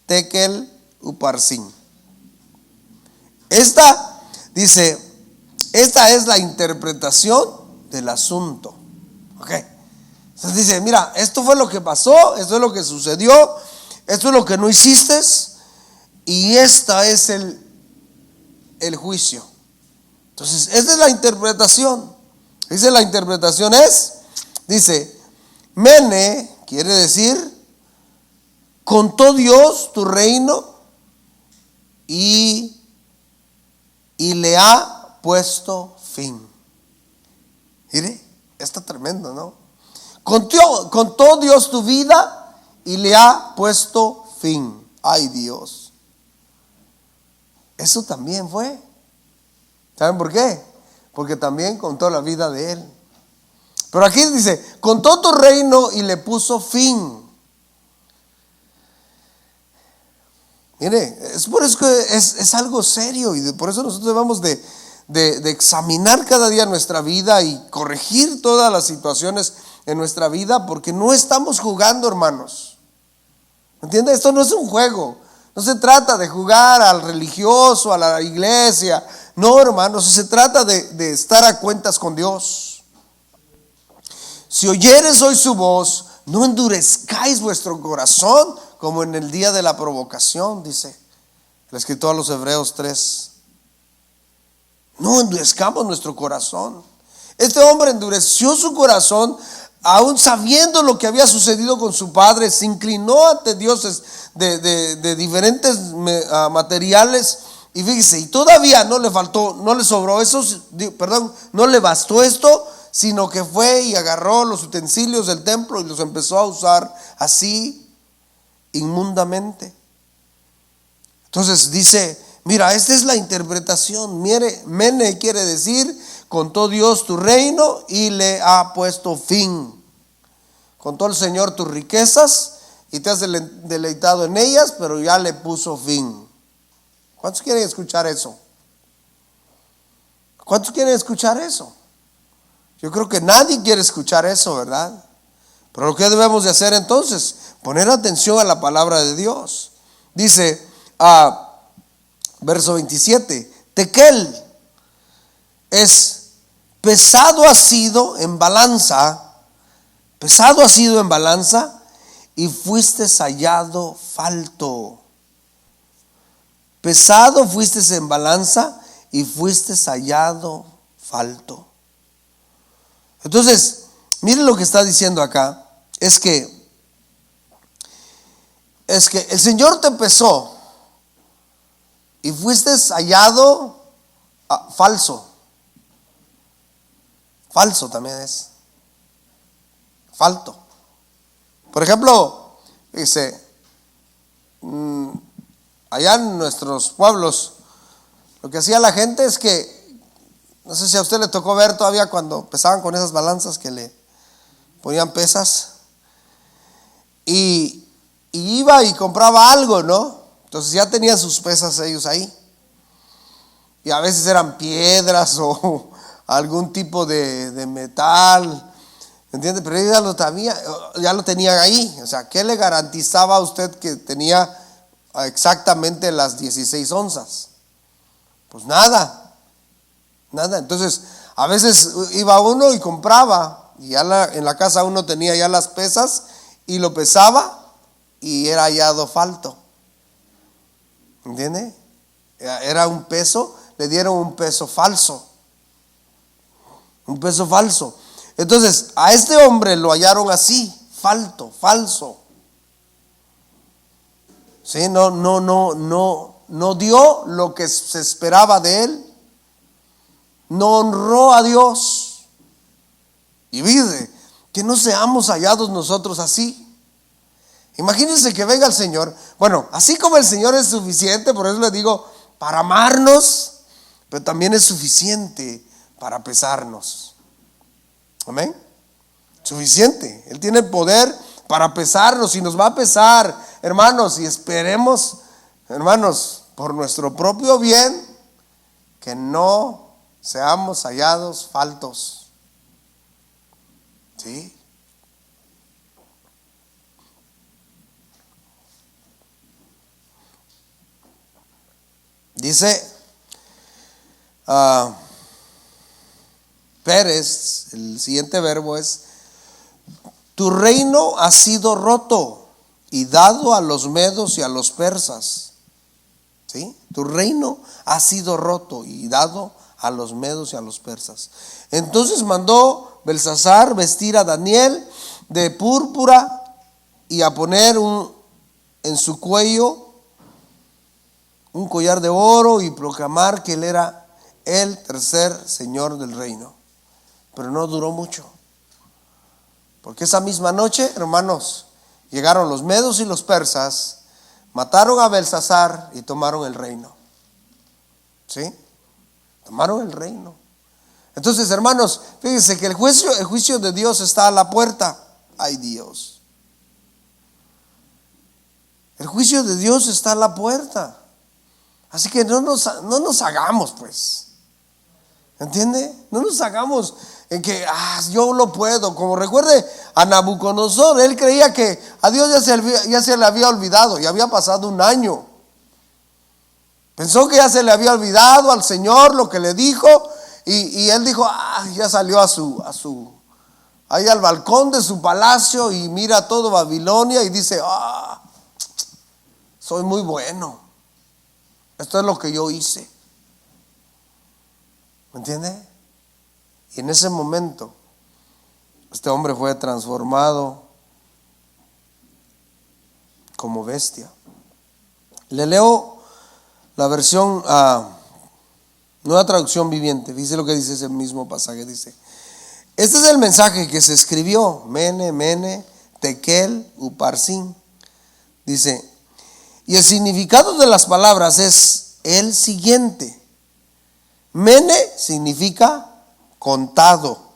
A: Tekel, Uparsin. Esta es la interpretación del asunto. Ok. Entonces dice, mira, esto fue lo que pasó, esto es lo que sucedió, esto es lo que no hiciste, y esta es el juicio. Entonces, esta es la interpretación. Dice, la interpretación dice, Mene quiere decir, contó Dios tu reino y le ha puesto fin. Mire, está tremendo, ¿no? Contó Dios tu vida y le ha puesto fin. Ay, Dios. Eso también fue. ¿Saben por qué? Porque también contó la vida de él. Pero aquí dice, contó tu reino y le puso fin. Mire, es por eso que es algo serio, y por eso nosotros debemos de examinar cada día nuestra vida y corregir todas las situaciones en nuestra vida, porque no estamos jugando, hermanos. ¿Entiendes? Esto no es un juego. No se trata de jugar al religioso, a la iglesia. No, hermanos, se trata de estar a cuentas con Dios. Si oyeres hoy su voz, no endurezcáis vuestro corazón como en el día de la provocación, dice el escritor a los Hebreos 3. No endurezcamos nuestro corazón. Este hombre endureció su corazón, aún sabiendo lo que había sucedido con su padre. Se inclinó ante dioses de diferentes materiales. Y fíjese, y todavía no le faltó, no le sobró eso, no le bastó esto, sino que fue y agarró los utensilios del templo y los empezó a usar así inmundamente. Entonces dice, mira, esta es la interpretación. Mene quiere decir, contó Dios tu reino y le ha puesto fin. Contó el Señor tus riquezas y te has deleitado en ellas, pero ya le puso fin. ¿Cuántos quieren escuchar eso? ¿Cuántos quieren escuchar eso? Yo creo que nadie quiere escuchar eso, ¿verdad? Pero lo que debemos de hacer entonces, poner atención a la palabra de Dios. Dice, verso 27, Tekel es pesado ha sido en balanza y fuiste hallado falto. Pesado fuiste en balanza y fuiste hallado falto. Entonces, miren lo que está diciendo acá. Es que el Señor te pesó y fuiste hallado falso. Falso también es. Falto. Por ejemplo, dice, allá en nuestros pueblos, lo que hacía la gente es que, no sé si a usted le tocó ver todavía cuando pesaban con esas balanzas que le ponían pesas, y iba y compraba algo, ¿no? Entonces ya tenían sus pesas ellos ahí, y a veces eran piedras o algún tipo de metal, ¿entiende? Pero ellos ya lo tenían ahí. O sea, ¿qué le garantizaba a usted que tenía exactamente las 16 onzas? Pues nada. Entonces, a veces iba uno y compraba, y ya en la casa uno tenía ya las pesas y lo pesaba y era hallado falto. ¿Entiende? Era un peso, le dieron un peso falso. Un peso falso. Entonces, a este hombre lo hallaron así, falso. Sí, no dio lo que se esperaba de él. No honró a Dios. Y dice que no seamos hallados nosotros así. Imagínense que venga el Señor. Bueno, así como el Señor es suficiente, por eso le digo, para amarnos, pero también es suficiente para pesarnos. Amén. Suficiente. Él tiene el poder para pesarnos y nos va a pesar, hermanos, y esperemos, hermanos, por nuestro propio bien, que no seamos hallados faltos. ¿Sí? Dice Pérez, el siguiente verbo es: tu reino ha sido roto y dado a los medos y a los persas. ¿Sí? Tu reino ha sido roto y dado a los medos y a los persas. Entonces mandó Belsasar vestir a Daniel de púrpura y a poner en su cuello un collar de oro y proclamar que él era el tercer señor del reino. Pero no duró mucho, porque esa misma noche, hermanos, llegaron los medos y los persas, mataron a Belsasar y tomaron el reino. ¿Sí? Tomaron el reino. Entonces, hermanos, fíjense que el juicio de Dios está a la puerta. Ay, Dios. El juicio de Dios está a la puerta. Así que no nos hagamos, pues. ¿Entiende? No nos hagamos en que yo lo puedo. Como recuerde a Nabucodonosor, él creía que a Dios ya se le había olvidado, ya había pasado un año. Pensó que ya se le había olvidado al Señor lo que le dijo, y él dijo, ya salió ahí al balcón de su palacio y mira todo Babilonia y dice, soy muy bueno. Esto es lo que yo hice. ¿Me entiende? Y en ese momento, este hombre fue transformado como bestia. Le leo la versión, nueva traducción viviente. Dice lo que dice ese mismo pasaje. Dice: este es el mensaje que se escribió, Mene, Mene, Tekel, Uparsin. Dice, y el significado de las palabras es el siguiente. Mene significa contado,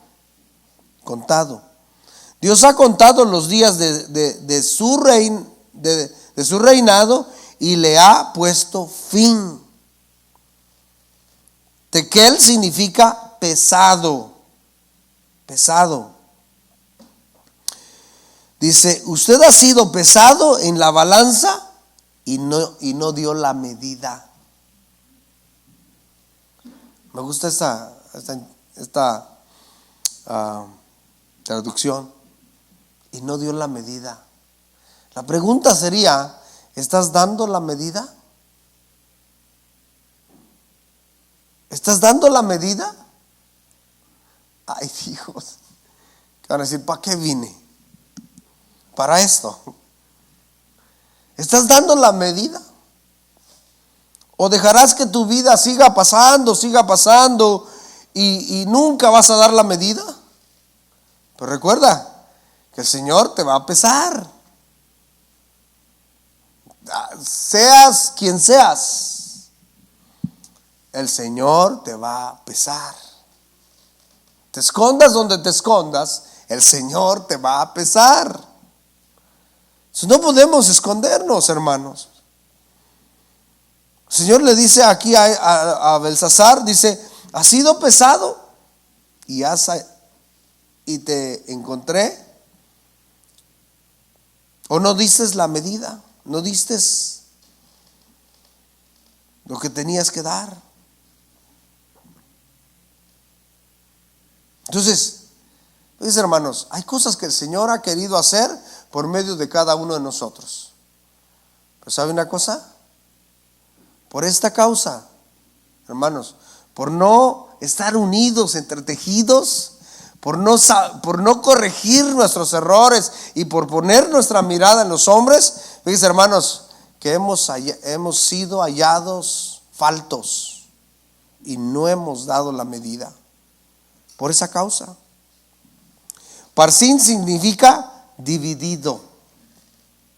A: contado. Dios ha contado los días de su reinado y le ha puesto fin. Tekel significa pesado, pesado. Dice, usted ha sido pesado en la balanza y no dio la medida. Me gusta esta traducción. Y no dio la medida. La pregunta sería, ¿estás dando la medida? ¿Estás dando la medida? Ay, hijos, que van a decir, ¿para qué vine? Para esto. ¿Estás dando la medida? ¿O dejarás que tu vida siga pasando y nunca vas a dar la medida? Pero recuerda que el Señor te va a pesar. Seas quien seas, el Señor te va a pesar. Te escondas donde te escondas, el Señor te va a pesar. No podemos escondernos, hermanos. El Señor le dice aquí a Belsasar, dice, has sido pesado y te encontré, o no diste la medida, no diste lo que tenías que dar. Entonces, pues, hermanos, hay cosas que el Señor ha querido hacer por medio de cada uno de nosotros. Pero ¿sabe una cosa? Por esta causa, hermanos, por no estar unidos, entretejidos, por no corregir nuestros errores y por poner nuestra mirada en los hombres, fíjense, hermanos, que hemos sido hallados faltos y no hemos dado la medida. Por esa causa. Parsin significa dividido.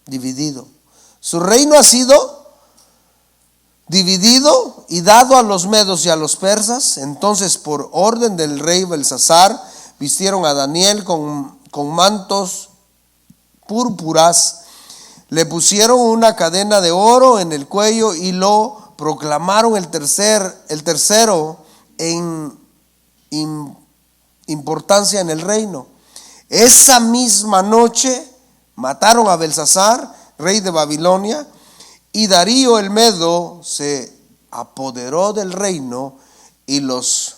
A: Dividido. Su reino ha sido dividido y dado a los medos y a los persas. Entonces, por orden del rey Belsasar, vistieron a Daniel con mantos púrpuras, le pusieron una cadena de oro en el cuello y lo proclamaron el tercero en importancia en el reino. Esa misma noche mataron a Belsasar, rey de Babilonia, y Darío el Medo se apoderó del reino a los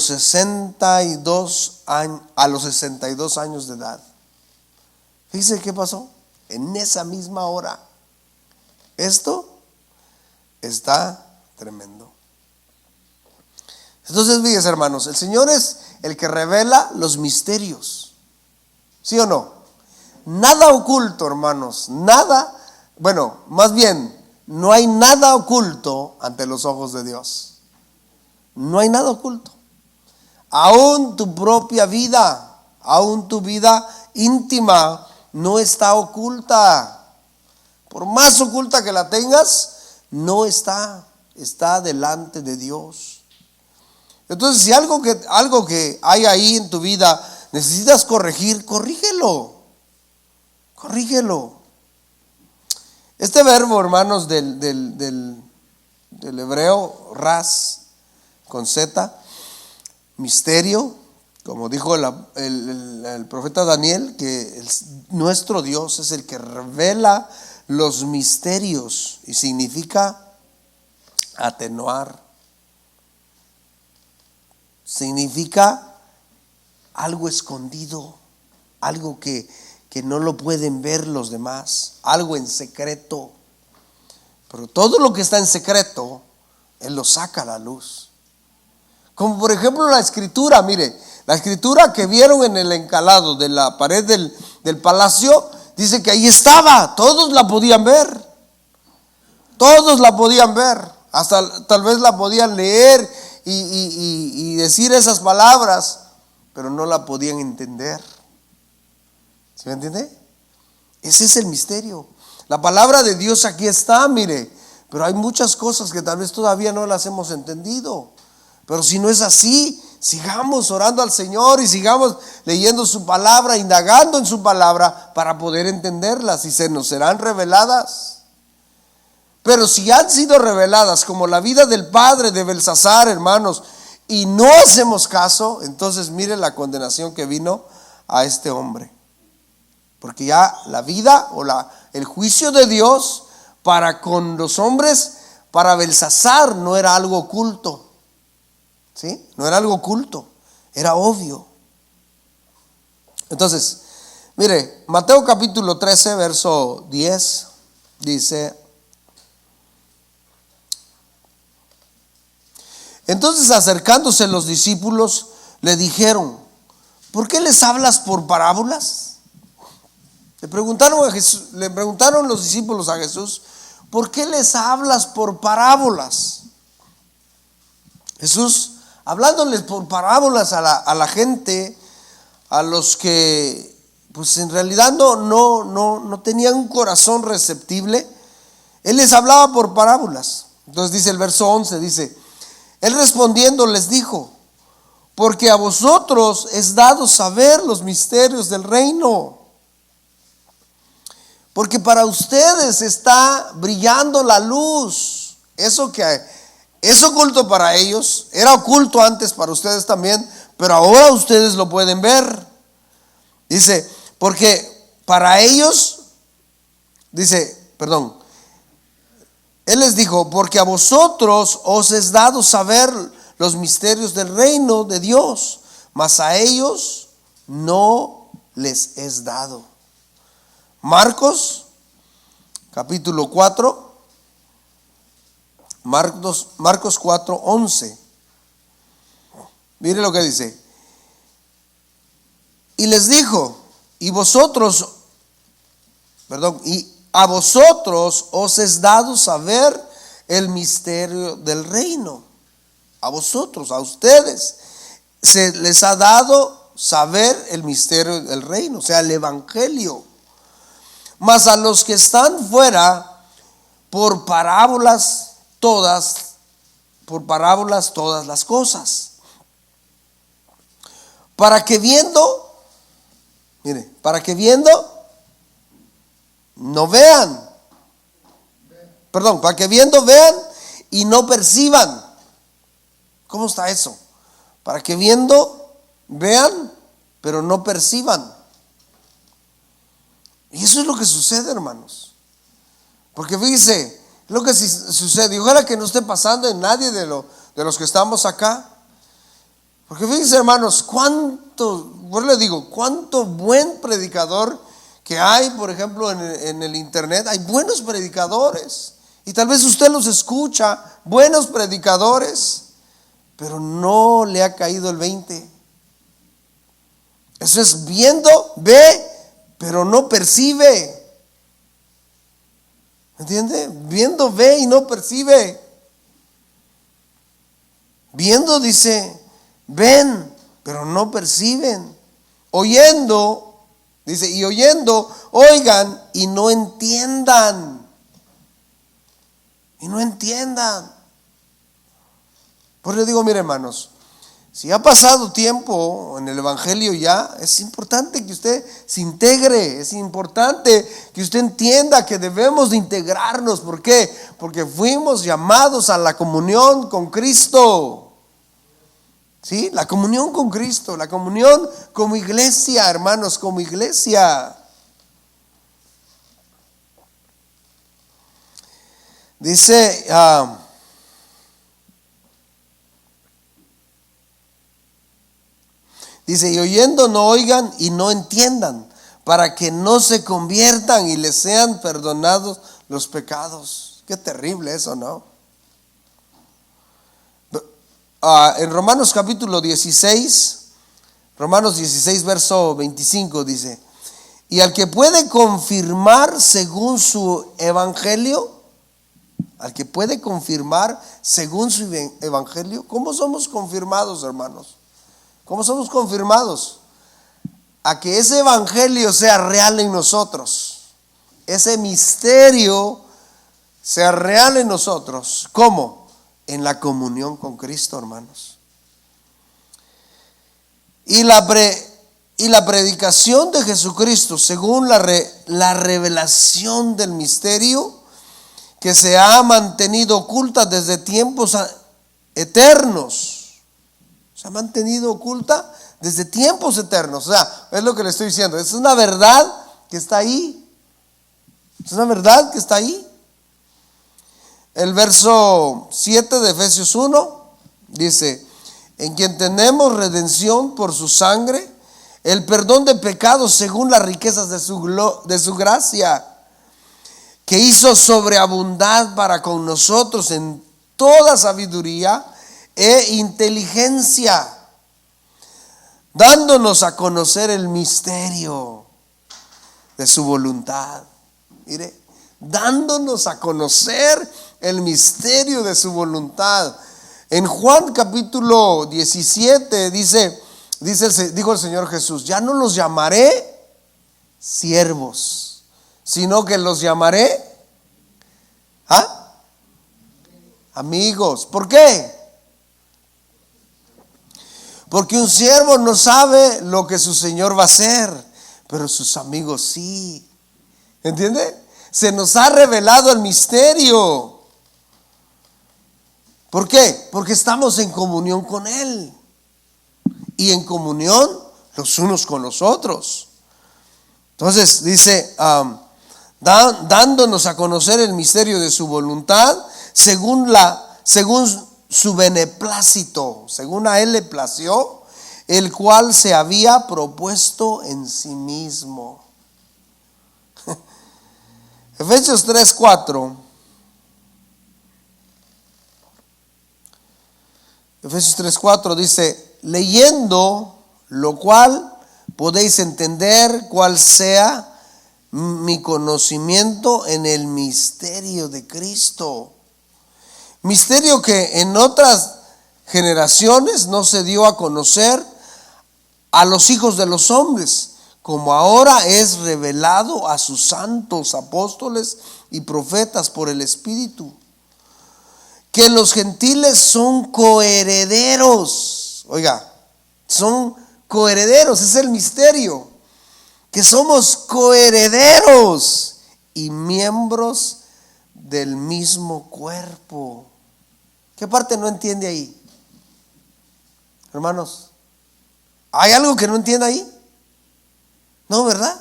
A: 62 años de edad. Fíjense qué pasó en esa misma hora. Esto está tremendo. Entonces, fíjense, hermanos, el Señor es el que revela los misterios. ¿Sí o no? Nada oculto, hermanos, más bien, no hay nada oculto ante los ojos de Dios. No hay nada oculto. Aún tu propia vida, aún tu vida íntima no está oculta. Por más oculta que la tengas, no está delante de Dios. Entonces, si algo que hay ahí en tu vida necesitas corregir, corrígelo. Este verbo, hermanos, del hebreo ras, con Z, misterio, como dijo el profeta Daniel, que nuestro Dios es el que revela los misterios y significa atenuar, significa algo escondido, algo que no lo pueden ver los demás, algo en secreto. Pero todo lo que está en secreto, Él lo saca a la luz. Como por ejemplo la escritura, mire, la escritura que vieron en el encalado de la pared del palacio, dice que ahí estaba, todos la podían ver. Todos la podían ver, hasta tal vez la podían leer y decir esas palabras, pero no la podían entender. ¿Sí me entiende? Ese es el misterio. La palabra de Dios aquí está, mire, pero hay muchas cosas que tal vez todavía no las hemos entendido. Pero si no es así, sigamos orando al Señor y sigamos leyendo su palabra, indagando en su palabra para poder entenderlas y se nos serán reveladas. Pero si han sido reveladas como la vida del padre de Belsasar, hermanos, y no hacemos caso, entonces mire la condenación que vino a este hombre. Porque ya la vida o el juicio de Dios para con los hombres, para Belsasar no era algo oculto. ¿Sí? No era algo oculto, era obvio. Entonces, mire, Mateo capítulo 13, verso 10, dice: entonces acercándose los discípulos le dijeron: ¿por qué les hablas por parábolas? Le preguntaron los discípulos a Jesús: ¿por qué les hablas por parábolas? Jesús, hablándoles por parábolas a la gente, a los que pues en realidad no tenían un corazón receptible, Él les hablaba por parábolas. Entonces dice el verso 11, dice: Él respondiendo les dijo: porque a vosotros es dado saber los misterios del reino, porque para ustedes está brillando la luz. Eso que es oculto para ellos, era oculto antes para ustedes también, pero ahora ustedes lo pueden ver. Dice, porque para ellos, Él les dijo: porque a vosotros os es dado saber los misterios del reino de Dios, mas a ellos no les es dado. Marcos capítulo 4. Marcos 4, 11. Mire lo que dice. Y les dijo: y a vosotros os es dado saber el misterio del reino. A vosotros, a ustedes, se les ha dado saber el misterio del reino, o sea, el evangelio. Mas a los que están fuera, por parábolas todas las cosas, para que viendo no vean, para que viendo vean y no perciban. ¿Cómo está eso? Para que viendo vean, pero no perciban. Y eso es lo que sucede, hermanos. Porque fíjese lo que sucede. Ojalá que no esté pasando en nadie de los que estamos acá. Porque fíjense, hermanos, cuánto buen predicador que hay, por ejemplo, en el internet. Hay buenos predicadores. Y tal vez usted los escucha, buenos predicadores, pero no le ha caído el 20. Eso es viendo, ve, pero no percibe. ¿Entiende? Viendo, ve y no percibe. Viendo, dice, ven, pero no perciben. Oyendo, dice, y oyendo, oigan y no entiendan. Y no entiendan. Por eso digo, mire, hermanos, si ha pasado tiempo en el evangelio ya, es importante que usted se integre, es importante que usted entienda que debemos de integrarnos. ¿Por qué? Porque fuimos llamados a la comunión con Cristo. ¿Sí? La comunión con Cristo, la comunión como iglesia, hermanos, como iglesia. Dice, y oyendo no oigan y no entiendan, para que no se conviertan y les sean perdonados los pecados. Qué terrible eso, ¿no? En Romanos capítulo 16, Romanos 16 verso 25 dice, y al que puede confirmar según su evangelio, al que puede confirmar según su evangelio. ¿Cómo somos confirmados, hermanos? ¿Cómo somos confirmados? A que ese evangelio sea real en nosotros, ese misterio sea real en nosotros. ¿Cómo? En la comunión con Cristo, hermanos. Y la predicación de Jesucristo según la revelación del misterio que se ha mantenido oculta desde tiempos eternos. Se ha mantenido oculta desde tiempos eternos. O sea, es lo que le estoy diciendo. Es una verdad que está ahí. Es una verdad que está ahí. El verso 7 de Efesios 1 dice, en quien tenemos redención por su sangre, el perdón de pecados según las riquezas de su gracia, que hizo sobreabundar para con nosotros en toda sabiduría e inteligencia, dándonos a conocer el misterio de su voluntad. Mire, dándonos a conocer el misterio de su voluntad. En Juan capítulo 17 dijo el Señor Jesús, ya no los llamaré siervos, sino que los llamaré amigos. ¿Por qué? Porque un siervo no sabe lo que su Señor va a hacer, pero sus amigos sí. ¿Entiende? Se nos ha revelado el misterio. ¿Por qué? Porque estamos en comunión con Él. Y en comunión los unos con los otros. Entonces dice, dándonos a conocer el misterio de su voluntad, según su beneplácito, según a Él le plació, el cual se había propuesto en sí mismo. Efesios 3:4. Efesios 3:4 dice, leyendo lo cual podéis entender cuál sea mi conocimiento en el misterio de Cristo. Misterio que en otras generaciones no se dio a conocer a los hijos de los hombres, como ahora es revelado a sus santos apóstoles y profetas por el Espíritu, que los gentiles son coherederos. Oiga, son coherederos, es el misterio, que somos coherederos y miembros del mismo cuerpo. ¿Qué parte no entiende ahí? Hermanos, ¿hay algo que no entienda ahí? No, ¿verdad?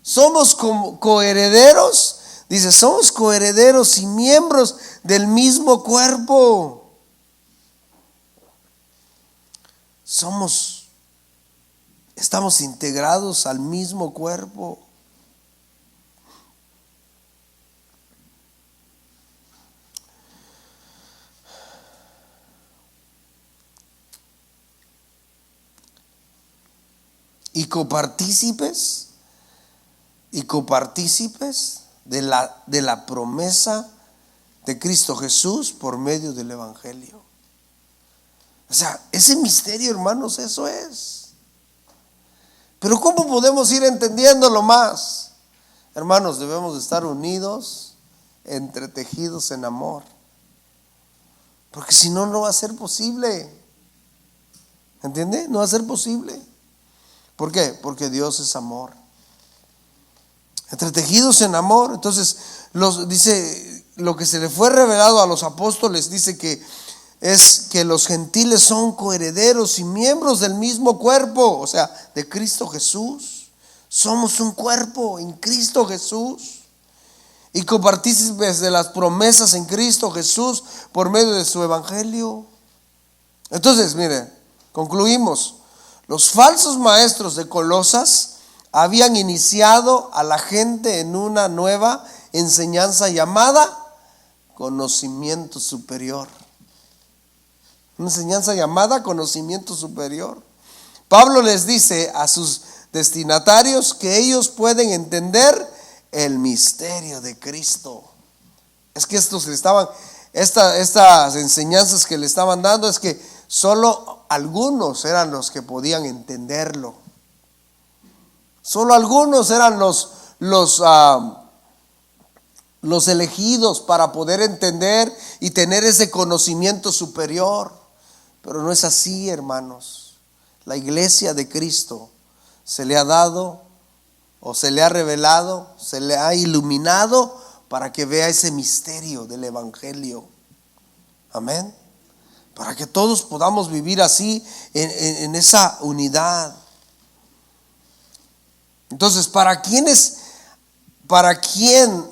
A: Somos coherederos, dice, somos coherederos y miembros del mismo cuerpo. Estamos integrados al mismo cuerpo. Y copartícipes de la promesa de Cristo Jesús por medio del Evangelio. O sea, ese misterio, hermanos, eso es. Pero ¿cómo podemos ir entendiéndolo más? Hermanos, debemos de estar unidos, entretejidos en amor. Porque si no, no va a ser posible. ¿Entiende? No va a ser posible. ¿Por qué? Porque Dios es amor. Entretejidos en amor. Entonces, dice lo que se le fue revelado a los apóstoles, dice que es que los gentiles son coherederos y miembros del mismo cuerpo, o sea, de Cristo Jesús. Somos un cuerpo en Cristo Jesús y copartícipes de las promesas en Cristo Jesús por medio de su evangelio. Entonces, mire, concluimos. Los falsos maestros de Colosas habían iniciado a la gente en una nueva enseñanza llamada conocimiento superior. Una enseñanza llamada conocimiento superior. Pablo les dice a sus destinatarios que ellos pueden entender el misterio de Cristo. Es que estas enseñanzas que le estaban dando es que solo algunos eran los que podían entenderlo. Solo algunos eran los elegidos para poder entender y tener ese conocimiento superior. Pero no es así, hermanos. La iglesia de Cristo se le ha dado o se le ha revelado, se le ha iluminado para que vea ese misterio del evangelio. Amén. Para que todos podamos vivir así en esa unidad. Entonces, ¿para quién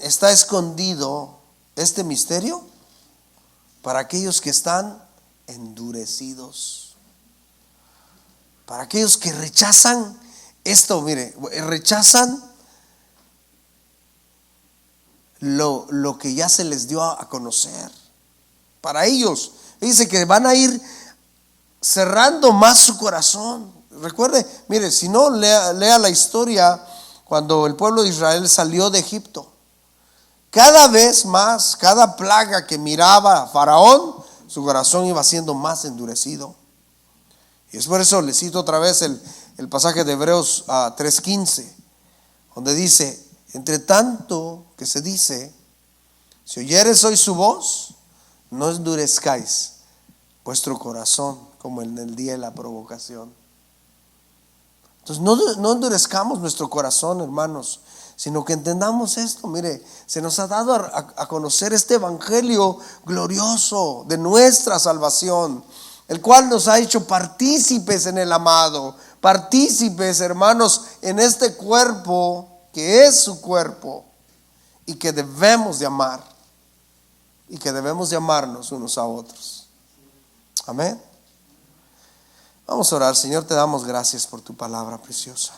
A: está escondido este misterio? Para aquellos que están endurecidos. Para aquellos que rechazan esto, mire, rechazan lo que ya se les dio a conocer. Para ellos, dice que van a ir cerrando más su corazón. Recuerde, mire, si no, lea la historia cuando el pueblo de Israel salió de Egipto. Cada vez más, cada plaga que miraba a Faraón, su corazón iba siendo más endurecido. Y es por eso le cito otra vez el pasaje de Hebreos 3:15, donde dice: entre tanto que se dice, si oyeres hoy su voz, no endurezcáis vuestro corazón como en el día de la provocación. Entonces no endurezcamos nuestro corazón, hermanos, sino que entendamos esto. Mire, se nos ha dado a conocer este evangelio glorioso de nuestra salvación, el cual nos ha hecho partícipes en el amado, partícipes, hermanos, en este cuerpo que es su cuerpo y que debemos de amar y que debemos de amarnos unos a otros. Amén. Vamos a orar. Señor, te damos gracias por tu palabra preciosa.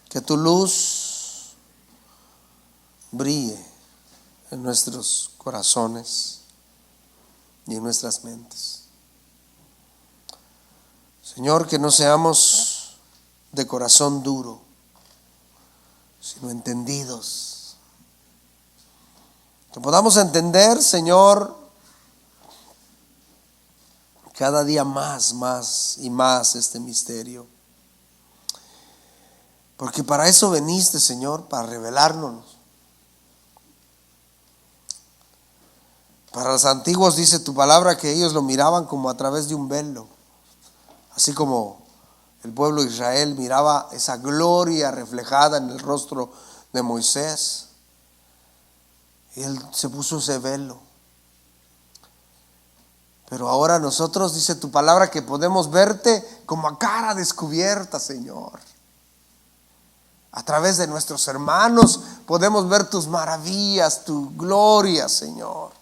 A: Que tu luz brille en nuestros corazones y en nuestras mentes. Señor, que no seamos de corazón duro, sino entendidos. Que podamos entender, Señor, cada día más y más este misterio. Porque para eso veniste, Señor, para revelárnoslo. Para los antiguos dice tu palabra que ellos lo miraban como a través de un velo. Así como el pueblo de Israel miraba esa gloria reflejada en el rostro de Moisés. Y él se puso ese velo. Pero ahora nosotros, dice tu palabra, que podemos verte como a cara descubierta, Señor. A través de nuestros hermanos podemos ver tus maravillas, tu gloria, Señor.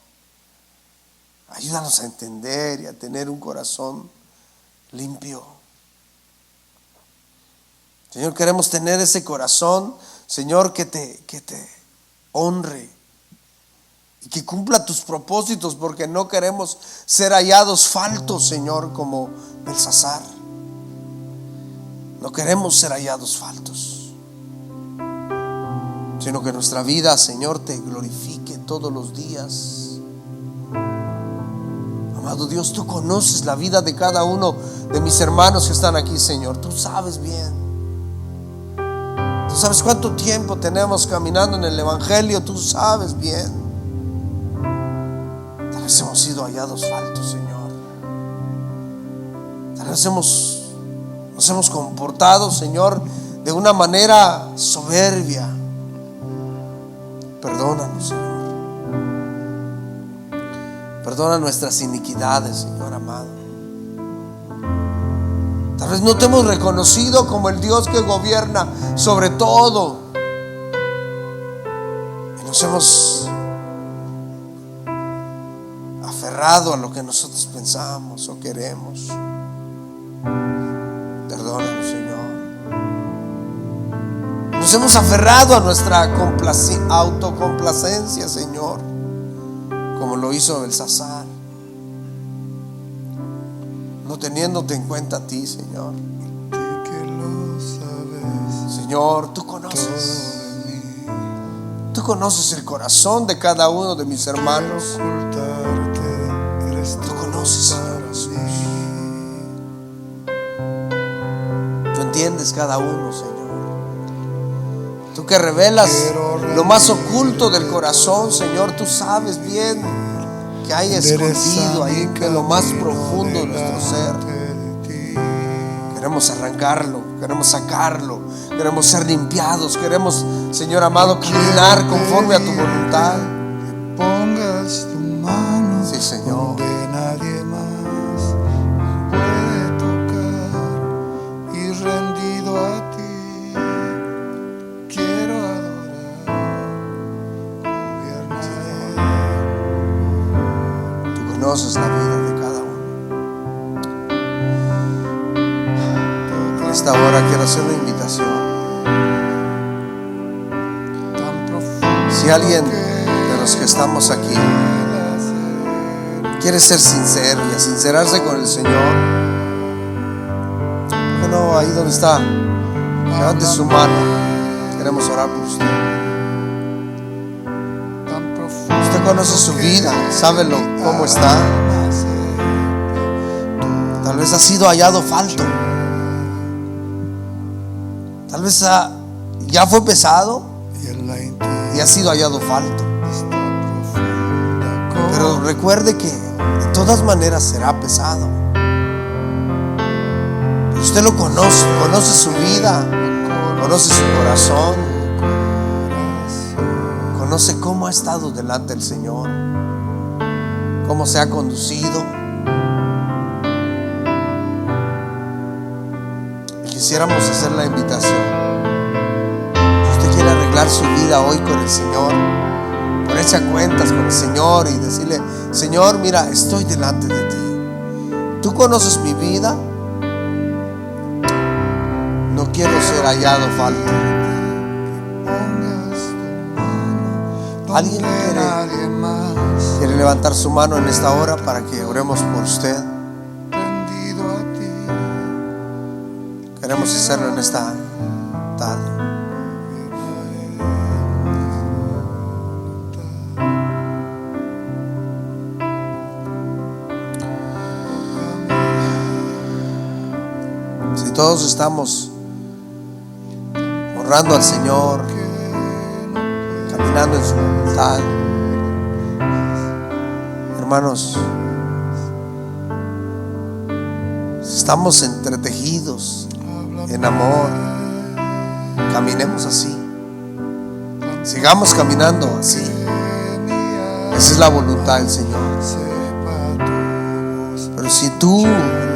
A: Ayúdanos a entender y a tener un corazón limpio. Señor, queremos tener ese corazón, Señor, que te honre y que cumpla tus propósitos, porque no queremos ser hallados faltos, Señor, como Belsasar. No queremos ser hallados faltos, sino que nuestra vida, Señor, te glorifique todos los días. Amado Dios, tú conoces la vida de cada uno de mis hermanos que están aquí, Señor. Tú sabes bien. Tú sabes cuánto tiempo tenemos caminando en el evangelio. Tú sabes bien. Tal vez hemos sido hallados faltos, Señor. Tal vez nos hemos comportado, Señor, de una manera soberbia. Perdónanos, Señor. Perdona nuestras iniquidades, Señor amado. Tal vez no te hemos reconocido como el Dios que gobierna sobre todo, y nos hemos aferrado a lo que nosotros pensamos o queremos. Perdónanos, Señor. Nos hemos aferrado a nuestra autocomplacencia, Señor, como lo hizo Belsasar, no teniéndote en cuenta a ti, Señor. Señor, tú conoces el corazón de cada uno de mis hermanos. Tú conoces, Señor Jesús. Tú entiendes cada uno, Señor. Tú que revelas lo más oculto del corazón, Señor, tú sabes bien que hay escondido ahí en lo más profundo de nuestro ser. Queremos arrancarlo, queremos sacarlo, queremos ser limpiados, queremos, Señor amado, caminar conforme a tu voluntad.
B: Pongas tu mano,
A: sí, Señor,
B: donde nadie más puede tocar, y rendido a ti quiero adorar.
A: Tú conoces la vida de cada uno. En esta hora quiero hacer una invitación. Si alguien de los que estamos aquí quiere ser sincero y sincerarse con el Señor, bueno, ahí donde está, levante su mano. Queremos orar por usted. Usted conoce su vida, sabe cómo está. Tal vez ha sido hallado falto. Tal vez ya fue pesado y ha sido hallado falto. Pero recuerde que de todas maneras será pesado. Usted lo conoce su vida, conoce su corazón, conoce cómo ha estado delante del Señor, cómo se ha conducido. Quisiéramos hacer la invitación. Si usted quiere arreglar su vida hoy con el Señor, ponerse a cuentas con el Señor y decirle: Señor, mira, estoy delante de ti. Tú conoces mi vida. No quiero ser hallado falta. ¿Alguien quiere levantar su mano en esta hora para que oremos por usted? Queremos hacerlo en esta tarde. Si todos estamos honrando al Señor, caminando en su voluntad, hermanos, estamos entretejidos en amor, caminemos así, sigamos caminando así. Esa es la voluntad del Señor. Pero si tú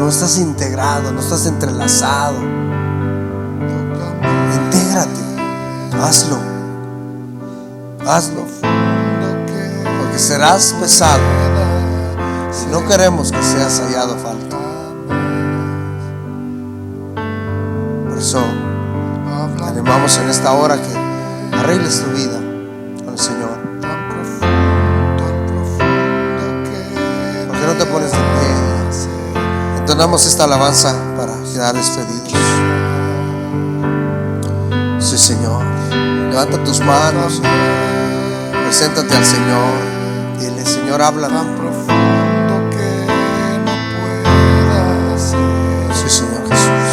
A: no estás integrado, no estás entrelazado, intégrate, hazlo, porque serás pesado. Si no queremos que seas hallado falta. Por eso te animamos en esta hora que arregles tu vida con el Señor. ¿Por qué no te pones de pie? Entonamos esta alabanza para quedar despedidos. Sí, Señor. Levanta tus manos, preséntate al Señor. Dile: Señor, háblame. Sí, Señor Jesús.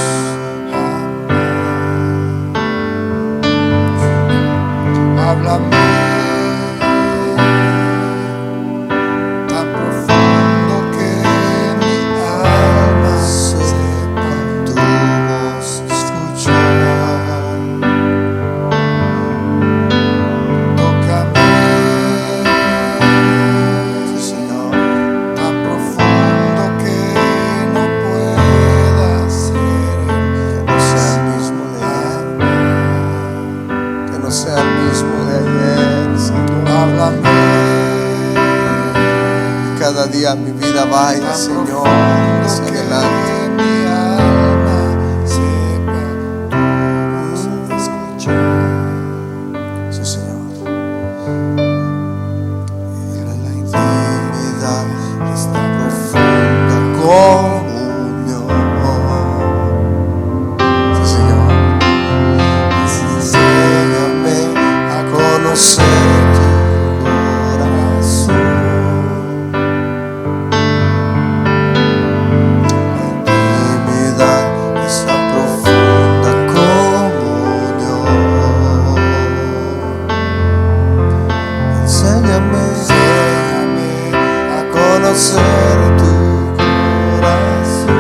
B: Háblame. Tócame.
A: cada día mi vida vaya,
B: tan
A: Señor,
B: profundo
A: hacia
B: que
A: adelante.
B: mi alma sepa tu escuchar.
A: Sí, Señor.
B: Era la
A: Intimidad,
B: esta
A: profunda comunión. Sí, Señor. Enséñame a conocer tu corazón. Intimidad, esa profunda comunión. Enséñame a conocer tu corazón.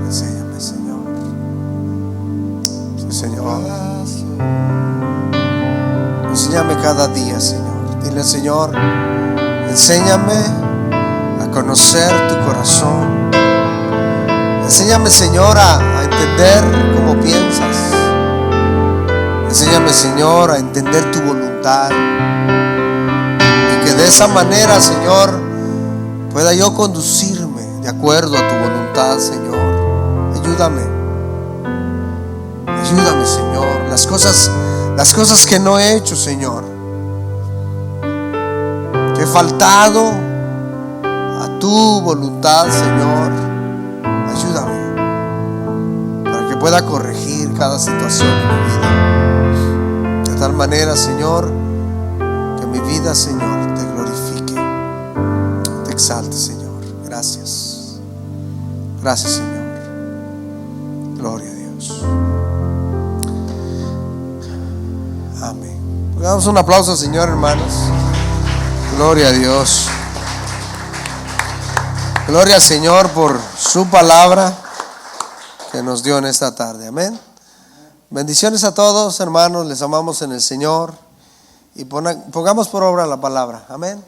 A: Enséñame, Señor. Sí, Señor. Enséñame cada día, Señor. Dile, Señor, enséñame a conocer tu corazón. Enséñame, Señor, a entender cómo piensas. Enséñame, Señor, a entender tu voluntad. Y que de esa manera, Señor, pueda yo conducirme de acuerdo a tu voluntad, Señor. Ayúdame. Ayúdame, Señor. Las cosas que no he hecho, Señor, que he faltado a tu voluntad, Señor, ayúdame para que pueda corregir cada situación de mi vida, de tal manera, Señor, que mi vida, Señor, te glorifique, te exalte, Señor. Gracias. Gracias, Señor. Gloria a Dios. Amén. Damos un aplauso al Señor, hermanos. Gloria a Dios. Gloria al Señor por su palabra que nos dio en esta tarde. Amén. Bendiciones a todos, hermanos. Les amamos en el Señor. Y pongamos por obra la palabra. Amén.